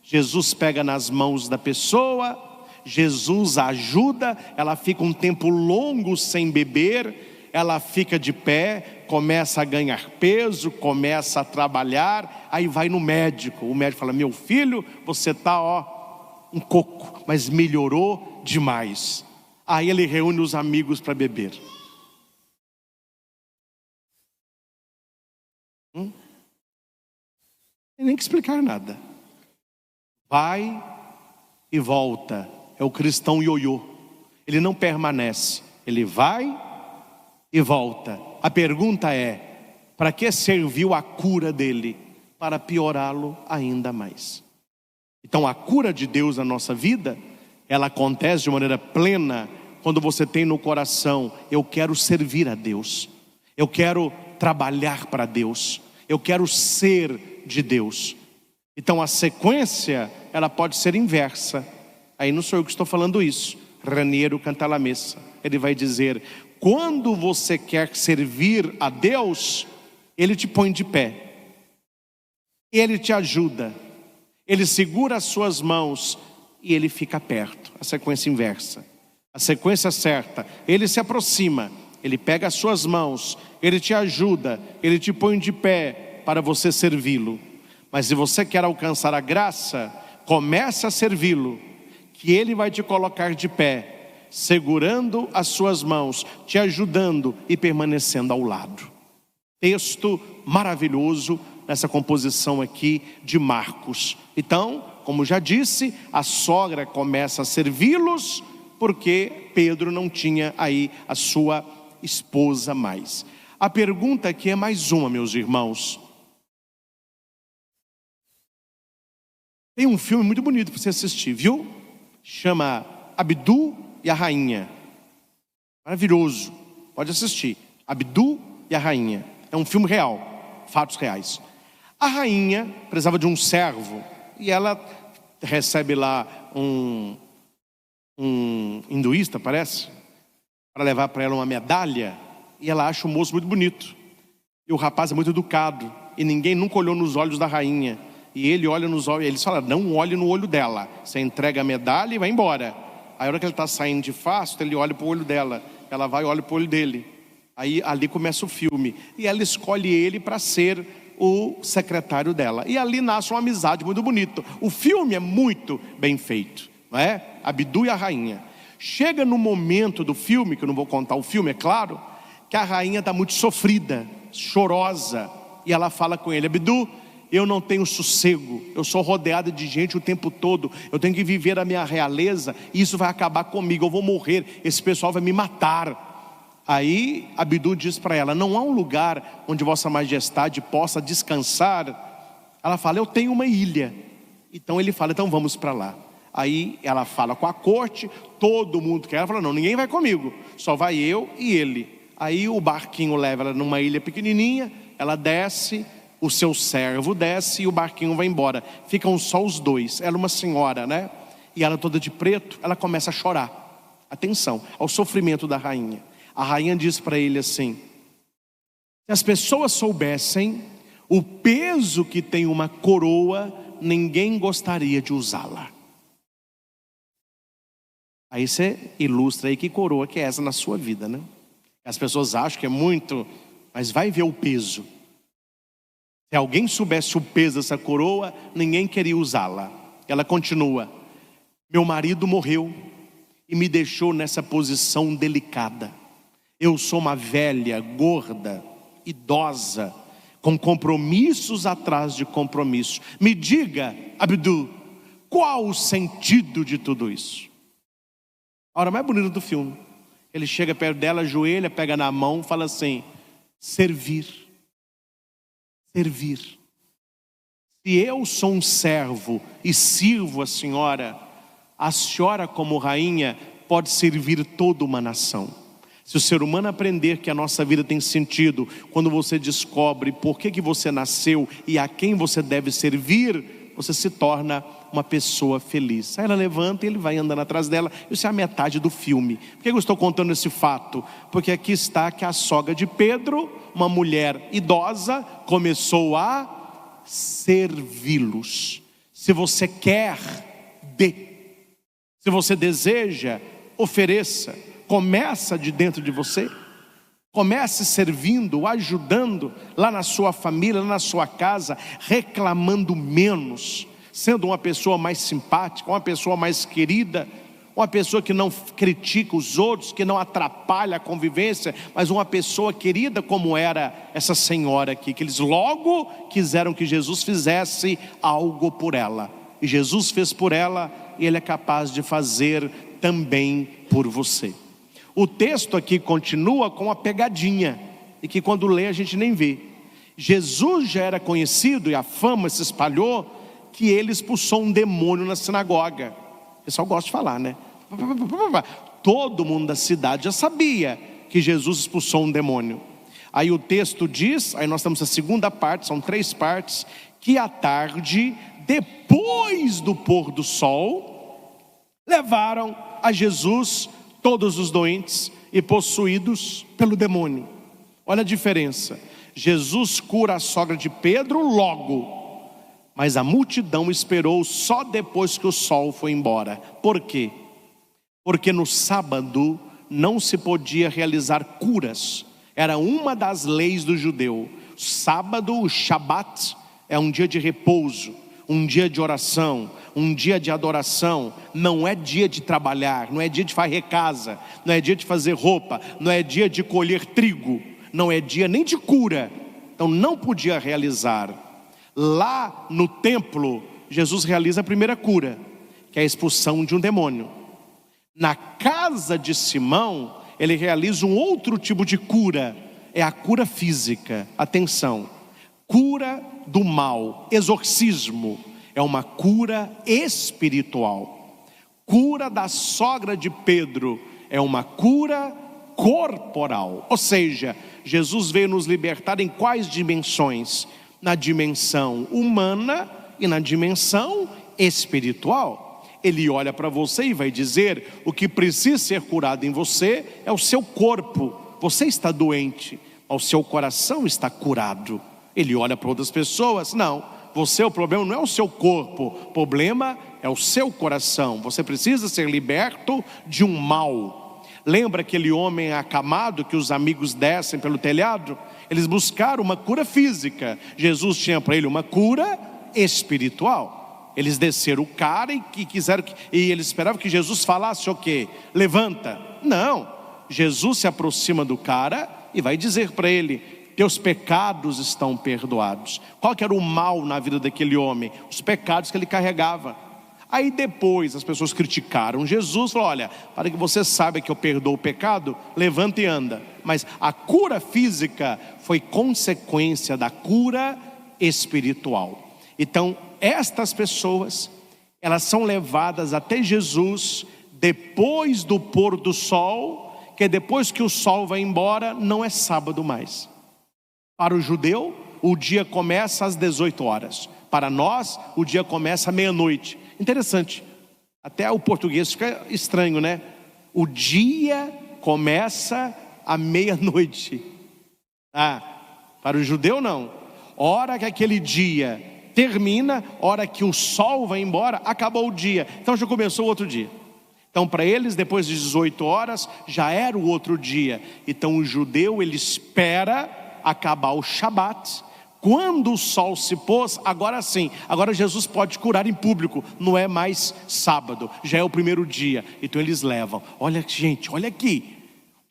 Jesus pega nas mãos da pessoa, Jesus a ajuda, ela fica um tempo longo sem beber, ela fica de pé, começa a ganhar peso, começa a trabalhar, aí vai no médico, o médico fala: meu filho, você está um coco, mas melhorou demais. Aí ele reúne os amigos para beber. Tem nem que explicar nada. Vai e volta. É o cristão ioiô. Ele não permanece. Ele vai e volta. A pergunta é: para que serviu a cura dele? Para piorá-lo ainda mais. Então a cura de Deus na nossa vida, ela acontece de maneira plena quando você tem no coração: eu quero servir a Deus, eu quero trabalhar para Deus, eu quero ser de Deus. Então a sequência, ela pode ser inversa. Aí não sou eu que estou falando isso, Raniero Cantalamessa. Ele vai dizer: quando você quer servir a Deus, Ele te põe de pé, Ele te ajuda, Ele segura as suas mãos e Ele fica perto. A sequência inversa. A sequência certa: Ele se aproxima, Ele pega as suas mãos, Ele te ajuda, Ele te põe de pé para você servi-lo. Mas se você quer alcançar a graça, comece a servi-lo, que Ele vai te colocar de pé, segurando as suas mãos, te ajudando e permanecendo ao lado. Texto maravilhoso nessa composição aqui de Marcos. Então, como já disse, a sogra começa a servi-los, porque Pedro não tinha aí a sua esposa mais. A pergunta aqui é mais uma, meus irmãos. Tem um filme muito bonito para você assistir, viu? Chama Abdu e a Rainha. Maravilhoso, pode assistir. Abdu e a Rainha. É um filme real, fatos reais. A rainha precisava de um servo, e ela recebe lá um hinduísta, parece, para levar para ela uma medalha, e ela acha o moço muito bonito, e o rapaz é muito educado, e ninguém nunca olhou nos olhos da rainha, e ele olha nos olhos, eles falam: não olhe no olho dela, você entrega a medalha e vai embora. Aí a hora que ele está saindo de fasto, ele olha para o olho dela, ela vai e olha para o olho dele. Aí ali começa o filme, e ela escolhe ele para ser o secretário dela, e ali nasce uma amizade muito bonita. O filme é muito bem feito, não é? Abdu e a rainha. Chega no momento do filme, que eu não vou contar o filme, é claro, que a rainha está muito sofrida, chorosa, e ela fala com ele: Abdu, eu não tenho sossego, eu sou rodeada de gente o tempo todo, eu tenho que viver a minha realeza, e isso vai acabar comigo, eu vou morrer, esse pessoal vai me matar. Aí Abdu diz para ela: não há um lugar onde Vossa Majestade possa descansar? Ela fala: eu tenho uma ilha. Então ele fala: então vamos para lá. Aí ela fala com a corte, todo mundo quer. Ela fala: não, ninguém vai comigo, só vai eu e ele. Aí o barquinho leva ela numa ilha pequenininha, ela desce, o seu servo desce e o barquinho vai embora. Ficam só os dois. Ela é uma senhora, né? E ela toda de preto, ela começa a chorar. Atenção ao sofrimento da rainha. A rainha diz para ele assim: se as pessoas soubessem o peso que tem uma coroa, ninguém gostaria de usá-la. Aí você ilustra aí que coroa que é essa na sua vida, né? As pessoas acham que é muito, mas vai ver o peso. Se alguém soubesse o peso dessa coroa, ninguém queria usá-la. Ela continua: meu marido morreu e me deixou nessa posição delicada. Eu sou uma velha, gorda, idosa, com compromissos atrás de compromissos. Me diga, Abdu, qual o sentido de tudo isso? A hora mais bonita do filme, ele chega perto dela, ajoelha, pega na mão, fala assim: servir. Servir. Se eu sou um servo e sirvo a senhora como rainha pode servir toda uma nação. Se o ser humano aprender que a nossa vida tem sentido, quando você descobre por que você nasceu e a quem você deve servir, você se torna uma pessoa feliz. Aí ela levanta e ele vai andando atrás dela. Isso é a metade do filme. Por que eu estou contando esse fato? Porque aqui está que a sogra de Pedro, uma mulher idosa, começou a servi-los. Se você quer, dê. Se você deseja, ofereça. Começa de dentro de você. Comece servindo, ajudando lá na sua família, lá na sua casa, reclamando menos, sendo uma pessoa mais simpática, uma pessoa mais querida, uma pessoa que não critica os outros, que não atrapalha a convivência, mas uma pessoa querida como era essa senhora aqui, que eles logo quiseram que Jesus fizesse algo por ela. E Jesus fez por ela, e Ele é capaz de fazer também por você. O texto aqui continua com uma pegadinha, e que quando lê a gente nem vê. Jesus já era conhecido, e a fama se espalhou, que ele expulsou um demônio na sinagoga. O pessoal gosta de falar, né? Todo mundo da cidade já sabia que Jesus expulsou um demônio. Aí o texto diz, aí nós estamos na segunda parte, são 3 partes, que à tarde, depois do pôr do sol, levaram a Jesus todos os doentes e possuídos pelo demônio. Olha a diferença. Jesus cura a sogra de Pedro logo, mas a multidão esperou só depois que o sol foi embora. Por quê? Porque no sábado não se podia realizar curas. Era uma das leis do judeu. Sábado, o Shabat, é um dia de repouso, um dia de oração, um dia de adoração. Não é dia de trabalhar, não é dia de varrer casa, não é dia de fazer roupa, não é dia de colher trigo, não é dia nem de cura. Então não podia realizar. Lá no templo, Jesus realiza a primeira cura, que é a expulsão de um demônio. Na casa de Simão, ele realiza um outro tipo de cura, é a cura física. Atenção, cura do mal, exorcismo, é uma cura espiritual. Cura da sogra de Pedro é uma cura corporal. Ou seja, Jesus veio nos libertar em quais dimensões? Na dimensão humana e na dimensão espiritual. Ele olha para você e vai dizer: o que precisa ser curado em você é o seu corpo. Você está doente, mas o seu coração está curado. Ele olha para outras pessoas: não, você, o problema não é o seu corpo, o problema é o seu coração. Você precisa ser liberto de um mal. Lembra aquele homem acamado que os amigos descem pelo telhado? Eles buscaram uma cura física. Jesus tinha para ele uma cura espiritual. Eles desceram o cara e eles esperavam que Jesus falasse o quê? Levanta. Não, Jesus se aproxima do cara e vai dizer para ele: teus pecados estão perdoados. Qual que era o mal na vida daquele homem? Os pecados que ele carregava. Aí depois as pessoas criticaram Jesus, falaram: olha, para que você saiba que eu perdoo o pecado, levanta e anda. mas a cura física foi consequência da cura espiritual. Então, estas pessoas, elas são levadas até Jesus depois do pôr do sol, que depois que o sol vai embora, não é sábado mais. Para o judeu, o dia começa às 18 horas. Para nós, o dia começa à meia-noite. Interessante. Até o português fica estranho, né? O dia começa à meia-noite. Para o judeu não. Hora que aquele dia termina, hora que o sol vai embora, acabou o dia. Então já começou o outro dia. Então para eles, depois de 18 horas, já era o outro dia. Então o judeu, ele espera acabar o Shabat. Quando o sol se pôs, agora sim, agora Jesus pode curar em público, não é mais sábado, já é o primeiro dia. Então eles levam. Olha gente, olha aqui,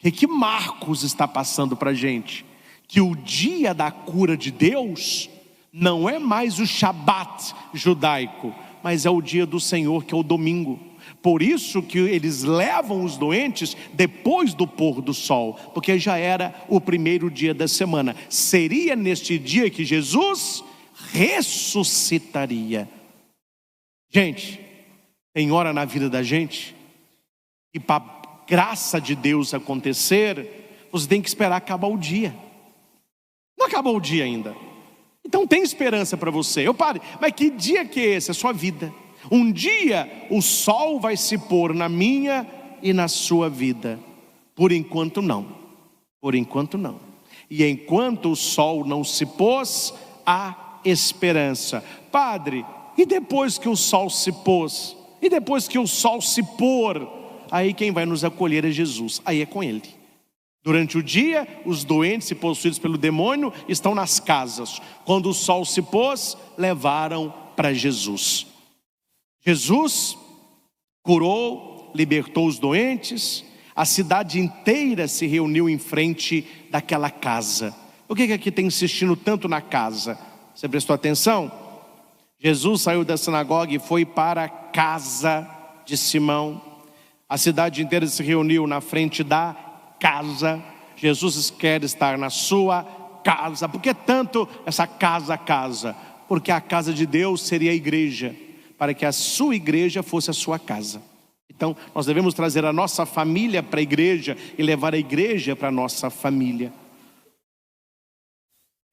o que Marcos está passando para a gente? Que o dia da cura de Deus não é mais o Shabat judaico, mas é o dia do Senhor, que é o domingo. Por isso que eles levam os doentes depois do pôr do sol, porque já era o primeiro dia da semana. Seria neste dia que Jesus ressuscitaria. Gente, tem hora na vida da gente que para a graça de Deus acontecer, você tem que esperar acabar o dia. Não acabou o dia ainda. Então tem esperança para você. Mas que dia que é esse? É a sua vida. Um dia o sol vai se pôr na minha e na sua vida. Por enquanto não. Por enquanto não. E enquanto o sol não se pôs, há esperança. Padre, e depois que o sol se pôs? E depois que o sol se pôr? Aí quem vai nos acolher é Jesus. Aí é com Ele. Durante o dia, os doentes e possuídos pelo demônio estão nas casas. Quando o sol se pôs, levaram para Jesus. Jesus curou, libertou os doentes, a cidade inteira se reuniu em frente daquela casa. Por que aqui tem insistindo tanto na casa? Você prestou atenção? Jesus saiu da sinagoga e foi para a casa de Simão. A cidade inteira se reuniu na frente da casa. Jesus quer estar na sua casa. Por que tanto essa casa? Porque a casa de Deus seria a igreja, para que a sua igreja fosse a sua casa. Então nós devemos trazer a nossa família para a igreja e levar a igreja para a nossa família.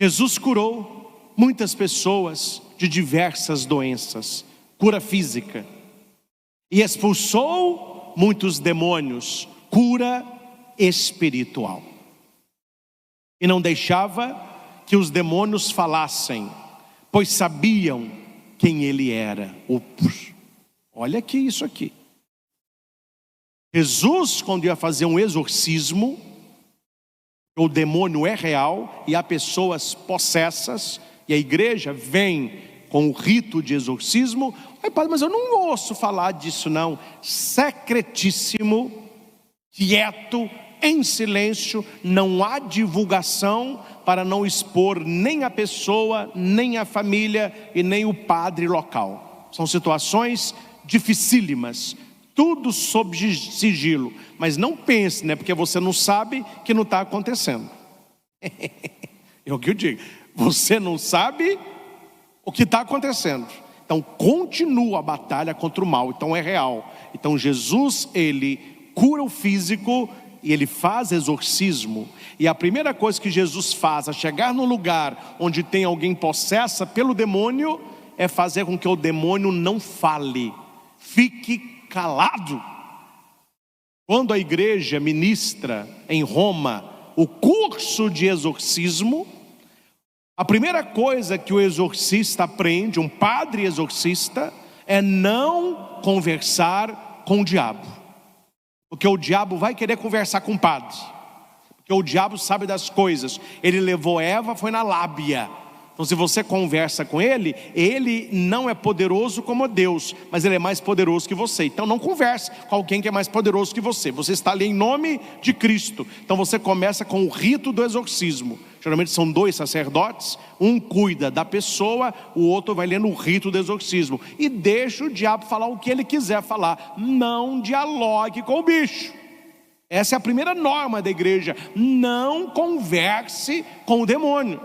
Jesus curou muitas pessoas de diversas doenças, cura física, e expulsou muitos demônios, cura espiritual. E não deixava que os demônios falassem, pois sabiam quem ele era. Olha aqui isso aqui. Jesus, quando ia fazer um exorcismo, o demônio é real e há pessoas possessas, e a igreja vem com o rito de exorcismo. Padre, mas eu não ouço falar disso não. Secretíssimo, quieto, em silêncio, não há divulgação, para não expor nem a pessoa, nem a família e nem o padre local. São situações dificílimas, tudo sob sigilo. Mas não pense, né? Porque você não sabe que não está acontecendo. É o que eu digo. Você não sabe o que está acontecendo. Então continua a batalha contra o mal. Então é real. Então Jesus, ele cura o físico e ele faz exorcismo. E a primeira coisa que Jesus faz, a chegar no lugar onde tem alguém possessa pelo demônio, é fazer com que o demônio não fale, fique calado. Quando a igreja ministra em Roma o curso de exorcismo, a primeira coisa que o exorcista aprende, um padre exorcista, é não conversar com o diabo. Porque o diabo vai querer conversar com o padre. Porque o diabo sabe das coisas. Ele levou Eva, foi na lábia. Então se você conversa com ele, ele não é poderoso como Deus, mas ele é mais poderoso que você. Então não converse com alguém que é mais poderoso que você. Você está ali em nome de Cristo. Então você começa com o rito do exorcismo. Geralmente são 2 sacerdotes, um cuida da pessoa, o outro vai lendo o rito do exorcismo. E deixa o diabo falar o que ele quiser falar. Não dialogue com o bicho. Essa é a primeira norma da igreja: não converse com o demônio.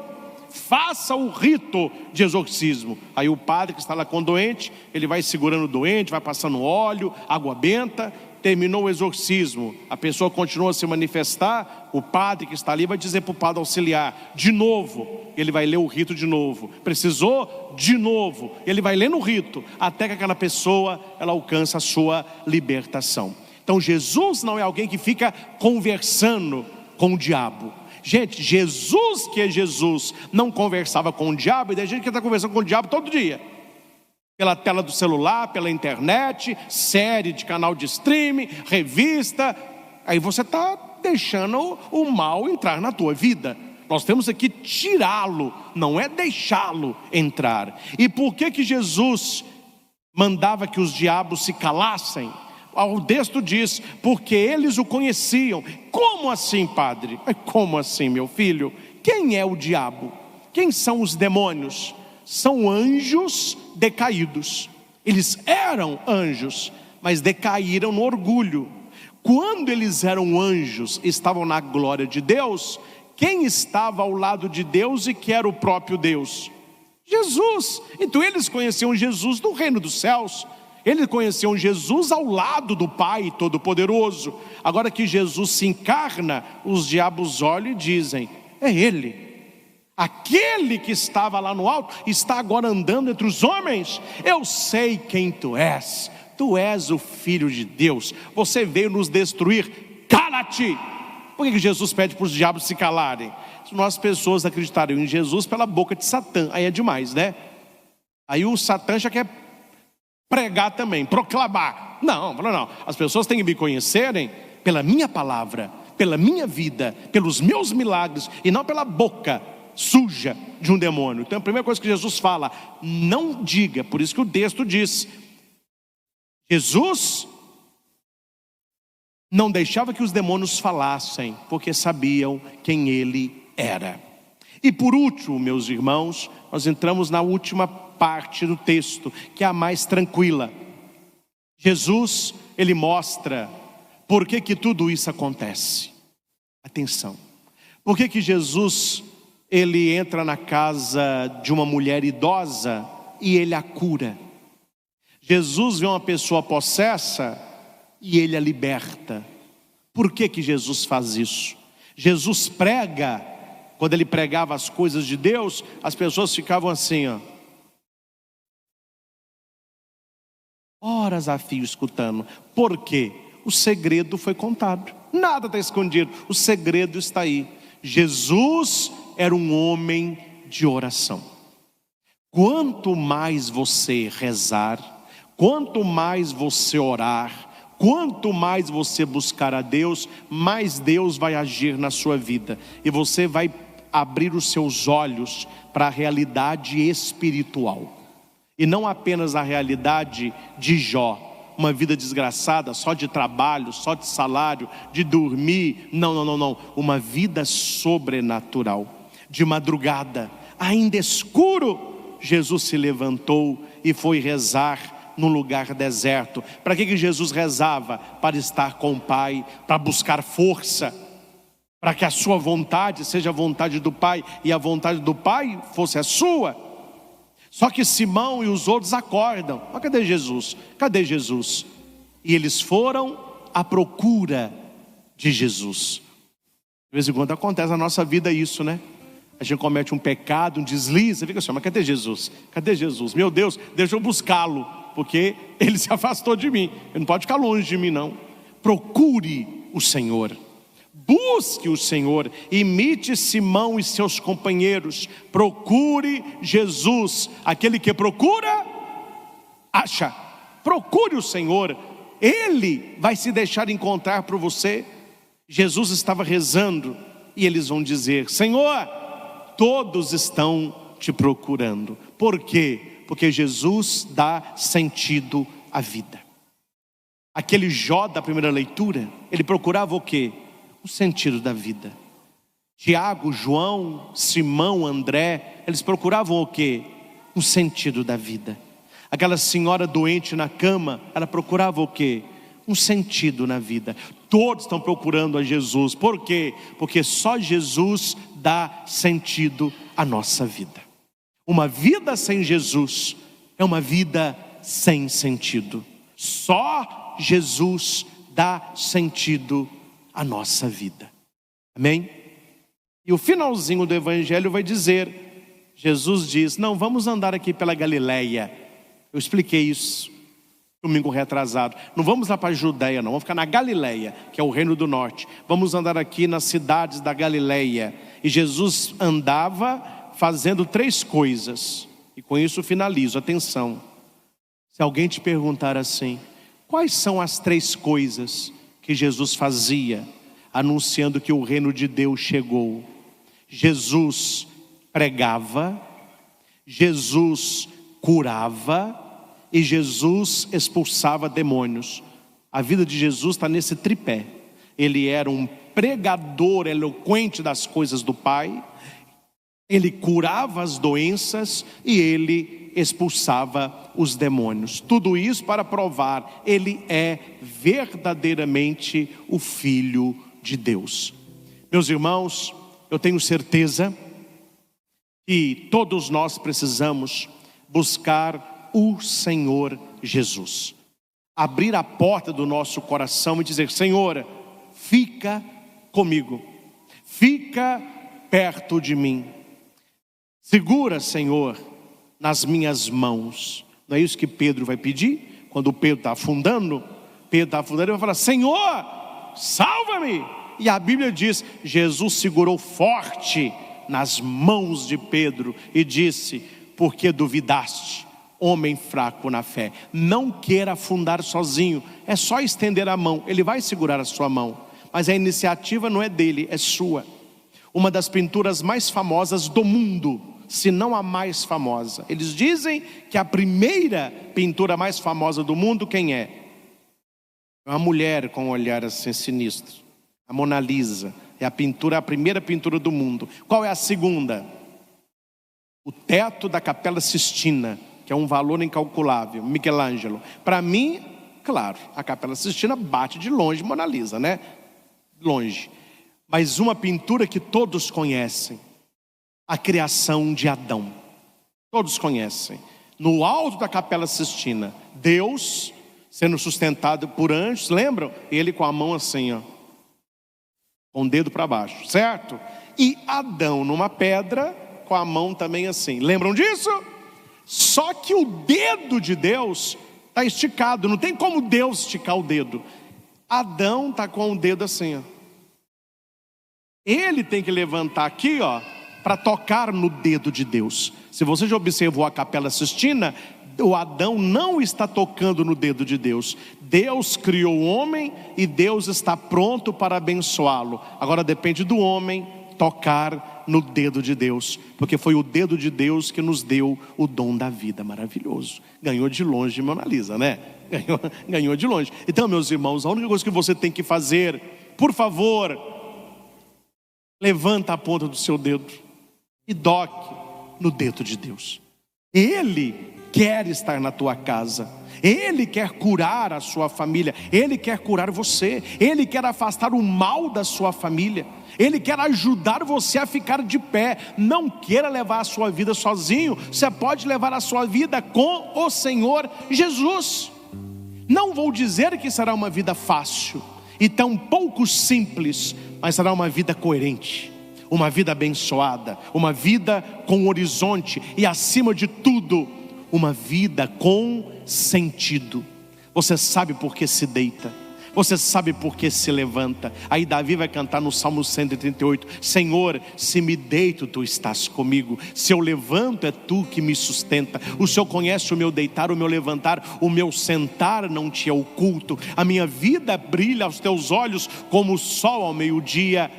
Faça o rito de exorcismo. Aí o padre que está lá com o doente, ele vai segurando o doente, vai passando óleo, água benta. Terminou o exorcismo, a pessoa continua a se manifestar, o padre que está ali vai dizer para o padre auxiliar, de novo, ele vai ler o rito de novo. Precisou? De novo. Ele vai lendo o rito, até que aquela pessoa, ela alcança a sua libertação. Então Jesus não é alguém que fica conversando com o diabo. Gente, Jesus que é Jesus, não conversava com o diabo, e tem gente que está conversando com o diabo todo dia. Pela tela do celular, pela internet, série de canal de streaming, revista. Aí você está deixando o mal entrar na tua vida. Nós temos aqui tirá-lo, não é deixá-lo entrar. E por que Jesus mandava que os diabos se calassem? O texto diz, porque eles o conheciam. Como assim, padre? Como assim, meu filho? Quem é o diabo? Quem são os demônios? São anjos decaídos. Eles eram anjos, mas decaíram no orgulho. Quando eles eram anjos, estavam na glória de Deus. Quem estava ao lado de Deus e que era o próprio Deus? Jesus. Então eles conheciam Jesus no reino dos céus. Eles conheciam Jesus ao lado do Pai Todo-Poderoso. Agora que Jesus se encarna, os diabos olham e dizem, é Ele. Aquele que estava lá no alto, está agora andando entre os homens. Eu sei quem tu és o Filho de Deus, você veio nos destruir, cala-te. Por que Jesus pede para os diabos se calarem? Se nós pessoas acreditariam em Jesus pela boca de Satã, aí é demais, né? Aí o Satã já quer pregar também, proclamar. Não, as pessoas têm que me conhecerem pela minha palavra, pela minha vida, pelos meus milagres, e não pela boca suja de um demônio. Então a primeira coisa que Jesus fala, não diga. Por isso que o texto diz, Jesus não deixava que os demônios falassem, porque sabiam quem ele era. E por último, meus irmãos, nós entramos na última parte do texto, que é a mais tranquila. Jesus, ele mostra por que tudo isso acontece. Atenção. Por que Jesus, ele entra na casa de uma mulher idosa e ele a cura? Jesus vê uma pessoa possessa e ele a liberta. Por que Jesus faz isso? Jesus prega, quando ele pregava as coisas de Deus, as pessoas ficavam assim, horas a fio escutando. Por quê? O segredo foi contado, nada está escondido, o segredo está aí. Jesus era um homem de oração. Quanto mais você rezar, quanto mais você orar, quanto mais você buscar a Deus, mais Deus vai agir na sua vida. E você vai abrir os seus olhos para a realidade espiritual. E não apenas a realidade de Jó. Uma vida desgraçada, só de trabalho, só de salário, de dormir. Não. Uma vida sobrenatural. De madrugada, ainda escuro, Jesus se levantou e foi rezar num lugar deserto. Para que Jesus rezava? Para estar com o Pai, para buscar força, para que a sua vontade seja a vontade do Pai e a vontade do Pai fosse a sua. Só que Simão e os outros acordam. Mas cadê Jesus? Cadê Jesus? E eles foram à procura de Jesus. De vez em quando acontece na nossa vida isso, né? A gente comete um pecado, um deslize, fica assim, mas cadê Jesus? Cadê Jesus? Meu Deus, deixa eu buscá-lo, porque ele se afastou de mim. Ele não pode ficar longe de mim, não. Procure o Senhor. Busque o Senhor, imite Simão e seus companheiros, procure Jesus. Aquele que procura, acha. Procure o Senhor, Ele vai se deixar encontrar por você. Jesus estava rezando e eles vão dizer, Senhor, todos estão te procurando. Por quê? Porque Jesus dá sentido à vida. Aquele Jó da primeira leitura, ele procurava o quê? O sentido da vida. Tiago, João, Simão, André, eles procuravam o quê? O sentido da vida. Aquela senhora doente na cama, ela procurava o quê? um sentido na vida. Todos estão procurando a Jesus. Por quê? Porque só Jesus dá sentido à nossa vida. Uma vida sem Jesus é uma vida sem sentido. Só Jesus dá sentido à nossa vida. Amém? E o finalzinho do Evangelho vai dizer, Jesus diz, não, vamos andar aqui pela Galileia. Eu expliquei isso domingo retrasado. Não vamos lá para a Judeia, não. Vamos ficar na Galileia, que é o reino do norte. Vamos andar aqui nas cidades da Galileia. E Jesus andava fazendo 3 coisas. E com isso eu finalizo. Atenção. Se alguém te perguntar assim, quais são as 3 coisas que Jesus fazia, anunciando que o reino de Deus chegou? Jesus pregava, Jesus curava e Jesus expulsava demônios. A vida de Jesus está nesse tripé. Ele era um pregador eloquente das coisas do Pai, ele curava as doenças e ele expulsava os demônios. Tudo isso para provar, ele é verdadeiramente o Filho de Deus. Meus irmãos, eu tenho certeza que todos nós precisamos buscar o Senhor Jesus. Abrir a porta do nosso coração e dizer, Senhor, fica comigo, fica perto de mim. Segura, Senhor, nas minhas mãos. Não é isso que Pedro vai pedir? Quando Pedro está afundando, ele vai falar, Senhor, salva-me. E a Bíblia diz, Jesus segurou forte nas mãos de Pedro e disse, porque duvidaste, homem fraco na fé. Não queira afundar sozinho, é só estender a mão, ele vai segurar a sua mão, mas a iniciativa não é dele, é sua. Uma das pinturas mais famosas do mundo, se não a mais famosa, eles dizem que a primeira pintura mais famosa do mundo, quem é? Uma mulher com um olhar assim sinistro, a Mona Lisa, é a primeira pintura do mundo. Qual é a segunda? O teto da Capela Sistina, que é um valor incalculável, Michelangelo. Para mim, claro, a Capela Sistina bate de longe Mona Lisa, né? Longe. Mas uma pintura que todos conhecem, a criação de Adão. Todos conhecem. No alto da Capela Sistina, Deus sendo sustentado por anjos, lembram? Ele com a mão assim, ó, com o dedo para baixo, certo? E Adão numa pedra, com a mão também assim. Lembram disso? Só que o dedo de Deus está esticado, não tem como Deus esticar o dedo. Adão está com o dedo assim, ó. Ele tem que levantar aqui, ó, para tocar no dedo de Deus. Se você já observou a Capela Sistina, o Adão não está tocando no dedo de Deus. Deus criou o homem e Deus está pronto para abençoá-lo. Agora depende do homem tocar no dedo de Deus, porque foi o dedo de Deus que nos deu o dom da vida. Maravilhoso. Ganhou de longe Mona Lisa, né? Ganhou de longe. Então, meus irmãos, a única coisa que você tem que fazer, por favor, levanta a ponta do seu dedo e toque no dedo de Deus. Ele quer estar na tua casa, Ele quer curar a sua família, Ele quer curar você, Ele quer afastar o mal da sua família, Ele quer ajudar você a ficar de pé. Não queira levar a sua vida sozinho, você pode levar a sua vida com o Senhor Jesus. Não vou dizer que será uma vida fácil e tão pouco simples, mas será uma vida coerente, uma vida abençoada, uma vida com horizonte e, acima de tudo, uma vida com sentido. Você sabe por que se deita, você sabe por que se levanta. Aí Davi vai cantar no Salmo 138: Senhor, se me deito, tu estás comigo, se eu levanto, é tu que me sustenta. O Senhor conhece o meu deitar, o meu levantar, o meu sentar não te é oculto. A minha vida brilha aos teus olhos como o sol ao meio-dia.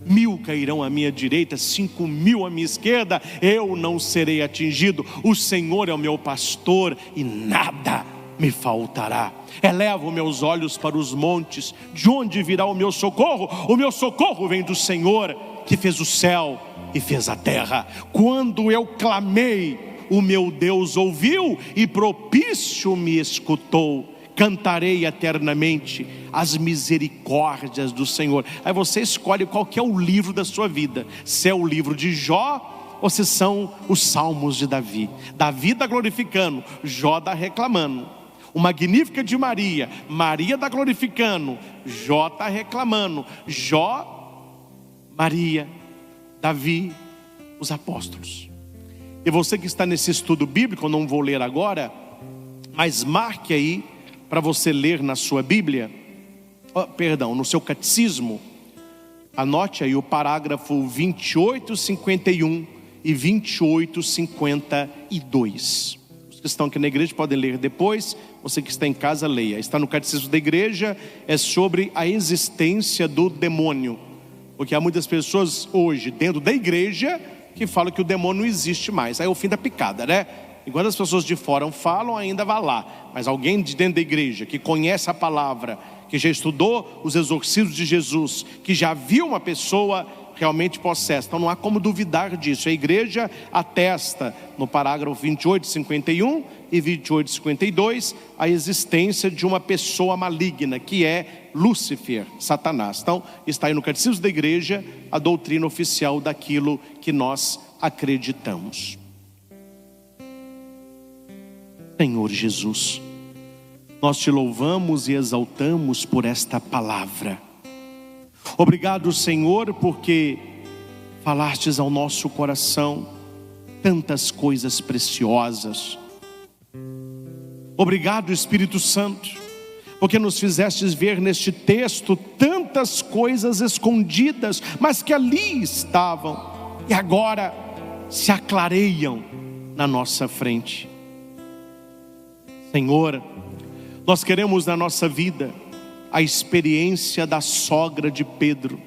1000 cairão à minha direita, 5000 à minha esquerda, eu não serei atingido. O Senhor é o meu pastor e nada me faltará. Elevo meus olhos para os montes, de onde virá o meu socorro? O meu socorro vem do Senhor, que fez o céu e fez a terra. Quando eu clamei, o meu Deus ouviu e propício me escutou. cantarei eternamente as misericórdias do Senhor. Aí você escolhe qual que é o livro da sua vida, se é o livro de Jó ou se são os salmos de Davi. Davi está glorificando, Jó está reclamando. O Magnífica de Maria, Maria está glorificando, Jó está reclamando. Jó, Maria, Davi, os apóstolos. E você que está nesse estudo bíblico, eu não vou ler agora, mas marque aí para você ler na sua Bíblia, no seu catecismo. Anote aí o parágrafo 2851 e 2852. Os que estão aqui na igreja podem ler depois, você que está em casa leia. Está no catecismo da igreja, é sobre a existência do demônio. Porque há muitas pessoas hoje dentro da igreja que falam que o demônio não existe mais. Aí é o fim da picada, né? Enquanto as pessoas de fora falam, ainda vai lá. Mas alguém de dentro da igreja que conhece a palavra, que já estudou os exorcismos de Jesus, que já viu uma pessoa realmente possessa, então não há como duvidar disso. A igreja atesta no parágrafo 2851 e 2852 a existência de uma pessoa maligna, que é Lúcifer, Satanás. Então está aí no catecismo da igreja a doutrina oficial daquilo que nós acreditamos. Senhor Jesus, nós te louvamos e exaltamos por esta palavra. Obrigado, Senhor, porque falastes ao nosso coração tantas coisas preciosas. Obrigado, Espírito Santo, porque nos fizestes ver neste texto tantas coisas escondidas, mas que ali estavam e agora se aclareiam na nossa frente. Senhor, nós queremos na nossa vida a experiência da sogra de Pedro.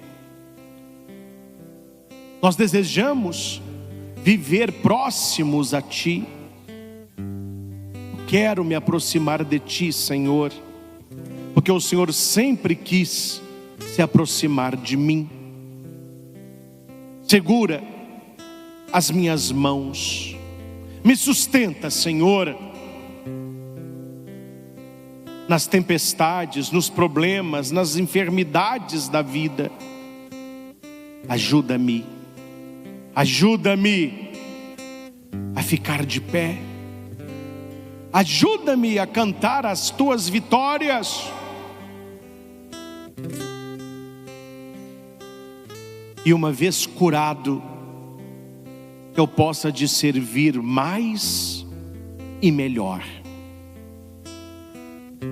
Nós desejamos viver próximos a Ti. Quero me aproximar de Ti, Senhor, porque o Senhor sempre quis se aproximar de mim. Segura as minhas mãos, me sustenta, Senhor, nas tempestades, nos problemas, nas enfermidades da vida. Ajuda-me a ficar de pé, ajuda-me a cantar as Tuas vitórias. E uma vez curado, que eu possa te servir mais e melhor.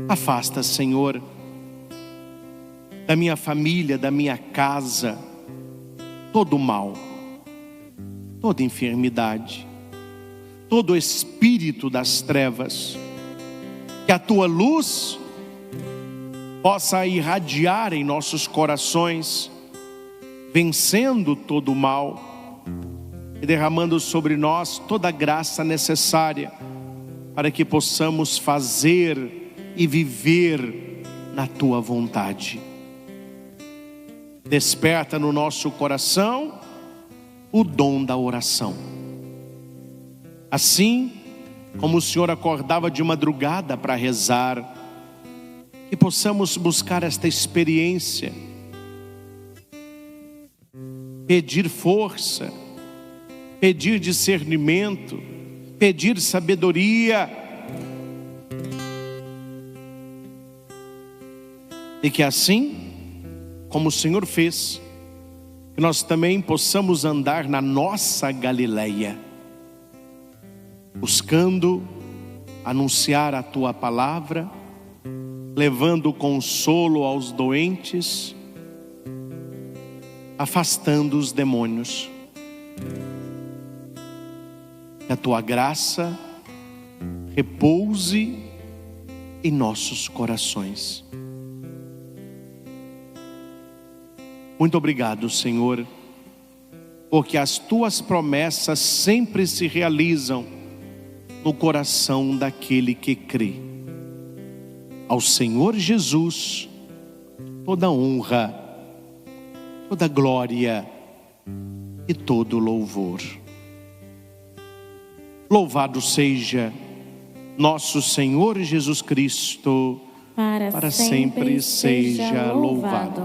Afasta, Senhor, da minha família, da minha casa, todo mal, toda enfermidade, todo espírito das trevas. Que a Tua luz possa irradiar em nossos corações, vencendo todo o mal e derramando sobre nós toda a graça necessária para que possamos fazer e viver na Tua vontade. Desperta no nosso coração o dom da oração. Assim como o Senhor acordava de madrugada para rezar, que possamos buscar esta experiência, pedir força, pedir discernimento, pedir sabedoria, e que assim, como o Senhor fez, que nós também possamos andar na nossa Galileia, buscando anunciar a Tua palavra, levando consolo aos doentes, afastando os demônios. Que a Tua graça repouse em nossos corações. Muito obrigado, Senhor, porque as Tuas promessas sempre se realizam no coração daquele que crê. Ao Senhor Jesus toda honra, toda glória e todo louvor. Louvado seja Nosso Senhor Jesus Cristo, para sempre seja louvado.